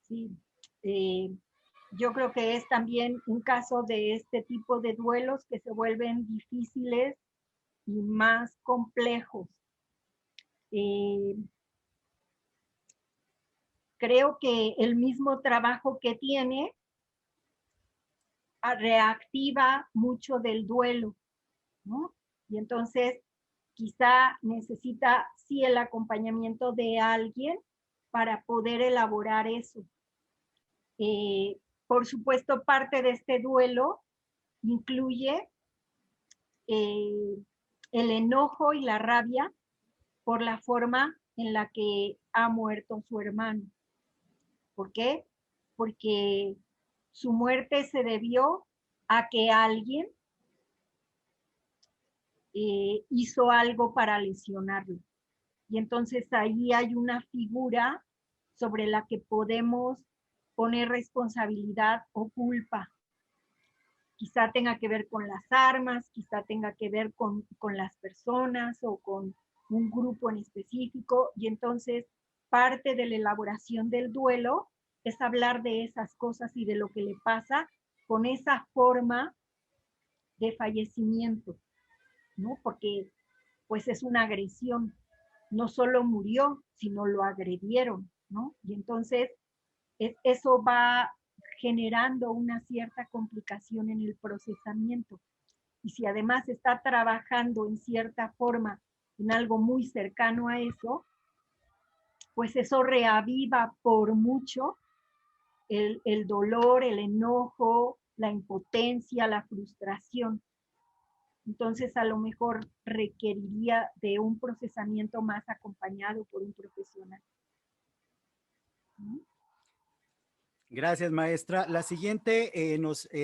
sí. Yo creo que es también un caso de este tipo de duelos que se vuelven difíciles y más complejos. Creo que el mismo trabajo que tiene reactiva mucho del duelo, ¿no? Y entonces quizá necesita sí el acompañamiento de alguien para poder elaborar eso. Por supuesto, parte de este duelo incluye el enojo y la rabia por la forma en la que ha muerto su hermano. ¿Por qué? Porque su muerte se debió a que alguien hizo algo para lesionarlo. Y entonces ahí hay una figura sobre la que podemos poner responsabilidad o culpa. Quizá tenga que ver con las armas, quizá tenga que ver con las personas o con un grupo en específico. Y entonces parte de la elaboración del duelo es hablar de esas cosas y de lo que le pasa con esa forma de fallecimiento, ¿no? Porque pues es una agresión. No solo murió, sino lo agredieron, ¿no? Y entonces eso va generando una cierta complicación en el procesamiento. Y si además está trabajando en cierta forma en algo muy cercano a eso, pues eso reaviva por mucho el dolor, el enojo, la impotencia, la frustración. Entonces a lo mejor requeriría de un procesamiento más acompañado por un profesional. ¿No? Gracias, maestra. La siguiente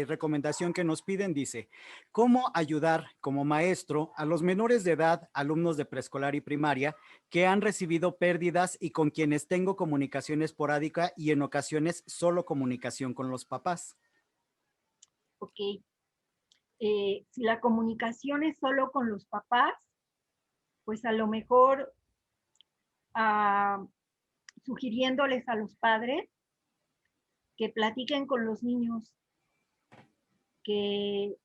recomendación que nos piden dice, ¿cómo ayudar como maestro a los menores de edad, alumnos de preescolar y primaria, que han recibido pérdidas y con quienes tengo comunicación esporádica y en ocasiones solo comunicación con los papás? Ok. Si la comunicación es solo con los papás, pues a lo mejor sugiriéndoles a los padres que platiquen con los niños, que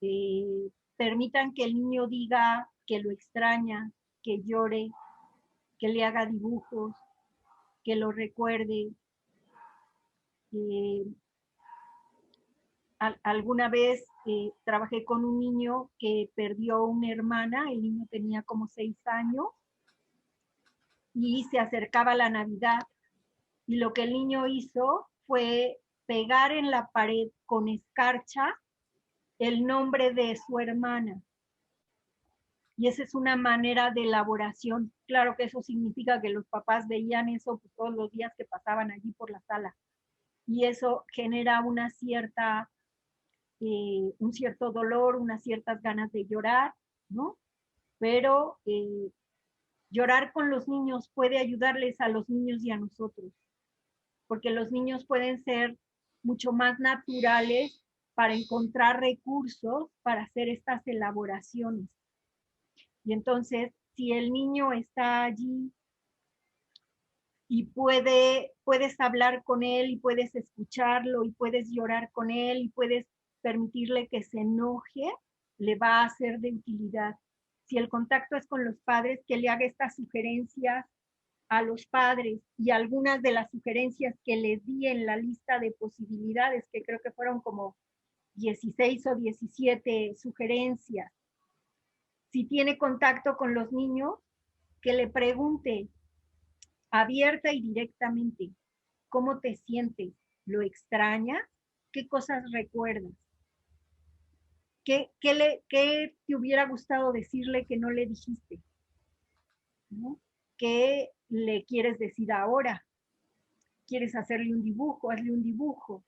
permitan que el niño diga que lo extraña, que llore, que le haga dibujos, que lo recuerde. Alguna vez trabajé con un niño que perdió una hermana, el niño tenía como 6 años y se acercaba la Navidad, y lo que el niño hizo fue pegar en la pared con escarcha el nombre de su hermana. Y esa es una manera de elaboración. Claro que eso significa que los papás veían eso pues, todos los días que pasaban allí por la sala. Y eso genera una cierta, un cierto dolor, unas ciertas ganas de llorar, ¿no? Pero llorar con los niños puede ayudarles a los niños y a nosotros, porque los niños pueden ser mucho más naturales para encontrar recursos para hacer estas elaboraciones. Y entonces, si el niño está allí y puedes hablar con él y puedes escucharlo y puedes llorar con él y puedes permitirle que se enoje, le va a ser de utilidad. Si el contacto es con los padres, que le haga estas sugerencias a los padres, y algunas de las sugerencias que les di en la lista de posibilidades, que creo que fueron como 16 o 17 sugerencias. Si tiene contacto con los niños, que le pregunte abierta y directamente, ¿cómo te sientes? ¿Lo extrañas? ¿Qué cosas recuerdas? ¿Qué te hubiera gustado decirle que no le dijiste? ¿No? ¿Qué le quieres decir ahora? ¿Quieres hacerle un dibujo? Hazle un dibujo,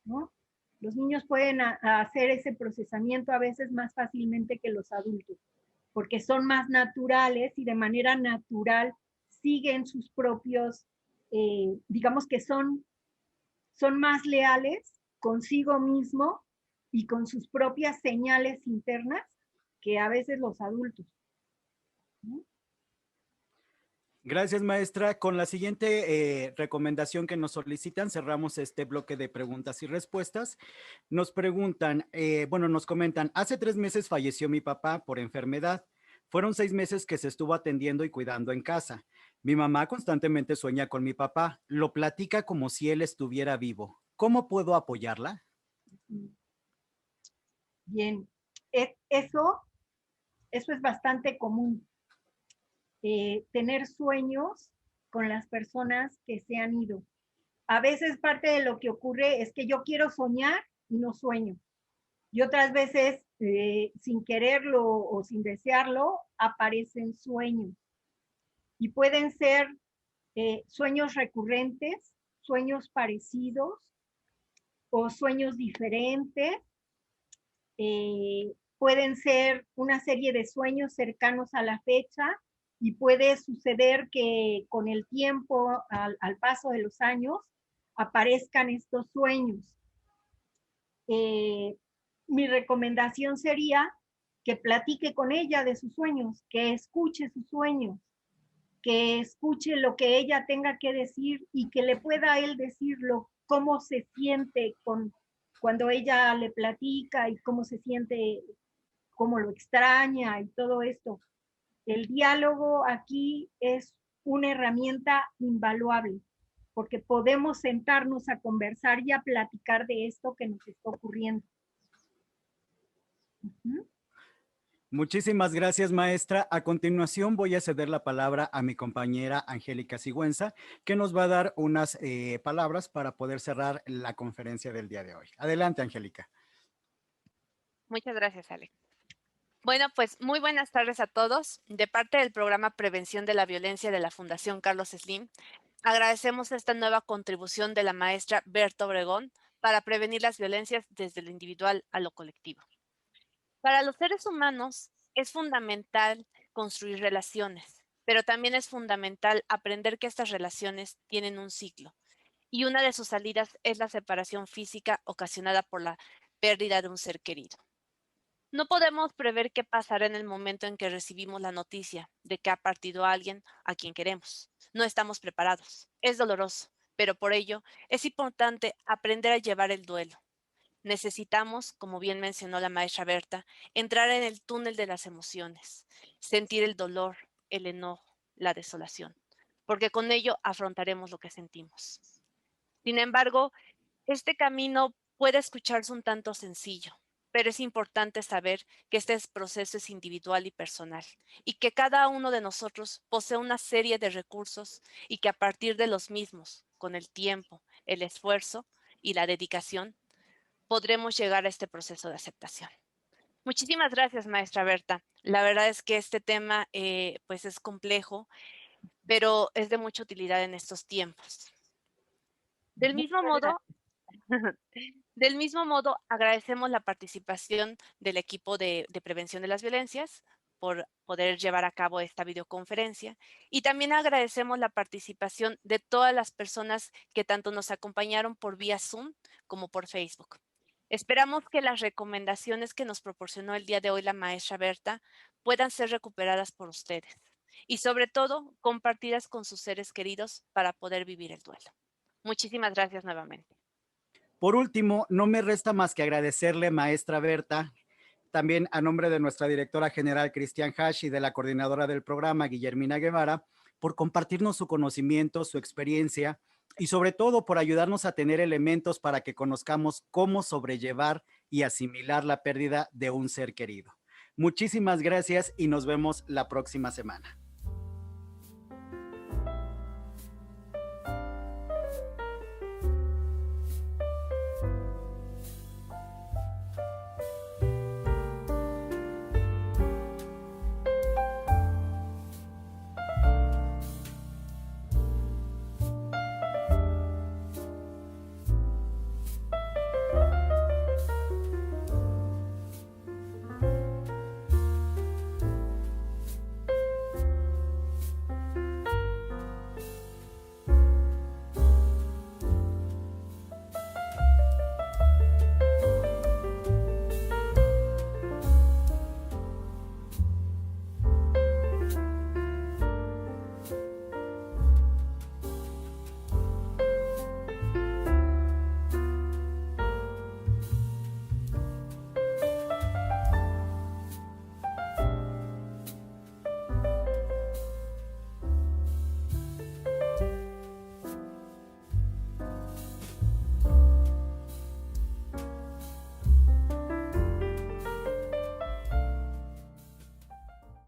¿no? Los niños pueden hacer ese procesamiento a veces más fácilmente que los adultos, porque son más naturales y de manera natural siguen sus propios, digamos que son más leales consigo mismo y con sus propias señales internas que a veces los adultos, ¿no? Gracias, maestra. Con la siguiente recomendación que nos solicitan, cerramos este bloque de preguntas y respuestas. Nos preguntan, bueno, nos comentan, hace 3 meses falleció mi papá por enfermedad. Fueron 6 meses que se estuvo atendiendo y cuidando en casa. Mi mamá constantemente sueña con mi papá, lo platica como si él estuviera vivo. ¿Cómo puedo apoyarla? Bien, eso es bastante común. Tener sueños con las personas que se han ido. A veces parte de lo que ocurre es que yo quiero soñar y no sueño. Y otras veces, sin quererlo o sin desearlo, aparecen sueños. Y pueden ser sueños recurrentes, sueños parecidos o sueños diferentes. Pueden ser una serie de sueños cercanos a la fecha, y puede suceder que con el tiempo, al paso de los años, aparezcan estos sueños. Mi recomendación sería que platique con ella de sus sueños, que escuche sus sueños, que escuche lo que ella tenga que decir y que le pueda a él decirlo, cómo se siente cuando ella le platica y cómo se siente, cómo lo extraña y todo esto. El diálogo aquí es una herramienta invaluable, porque podemos sentarnos a conversar y a platicar de esto que nos está ocurriendo. Muchísimas gracias, maestra. A continuación voy a ceder la palabra a mi compañera Angélica Sigüenza, que nos va a dar unas palabras para poder cerrar la conferencia del día de hoy. Adelante, Angélica. Muchas gracias, Alex. Bueno, pues muy buenas tardes a todos. De parte del programa Prevención de la Violencia de la Fundación Carlos Slim, agradecemos esta nueva contribución de la maestra Berta Obregón para prevenir las violencias desde lo individual a lo colectivo. Para los seres humanos es fundamental construir relaciones, pero también es fundamental aprender que estas relaciones tienen un ciclo, y una de sus salidas es la separación física ocasionada por la pérdida de un ser querido. No podemos prever qué pasará en el momento en que recibimos la noticia de que ha partido alguien a quien queremos. No estamos preparados. Es doloroso, pero por ello es importante aprender a llevar el duelo. Necesitamos, como bien mencionó la maestra Berta, entrar en el túnel de las emociones, sentir el dolor, el enojo, la desolación, porque con ello afrontaremos lo que sentimos. Sin embargo, este camino puede escucharse un tanto sencillo, pero es importante saber que este proceso es individual y personal y que cada uno de nosotros posee una serie de recursos y que a partir de los mismos, con el tiempo, el esfuerzo y la dedicación, podremos llegar a este proceso de aceptación. Muchísimas gracias, maestra Berta. La verdad es que este tema pues es complejo, pero es de mucha utilidad en estos tiempos. Del mismo modo, Del mismo modo, agradecemos la participación del equipo de prevención de las violencias por poder llevar a cabo esta videoconferencia y también agradecemos la participación de todas las personas que tanto nos acompañaron por vía Zoom como por Facebook. Esperamos que las recomendaciones que nos proporcionó el día de hoy la maestra Berta puedan ser recuperadas por ustedes y sobre todo compartidas con sus seres queridos para poder vivir el duelo. Muchísimas gracias nuevamente. Por último, no me resta más que agradecerle, maestra Berta, también a nombre de nuestra directora general, Cristian Hash, y de la coordinadora del programa, Guillermina Guevara, por compartirnos su conocimiento, su experiencia y sobre todo por ayudarnos a tener elementos para que conozcamos cómo sobrellevar y asimilar la pérdida de un ser querido. Muchísimas gracias y nos vemos la próxima semana.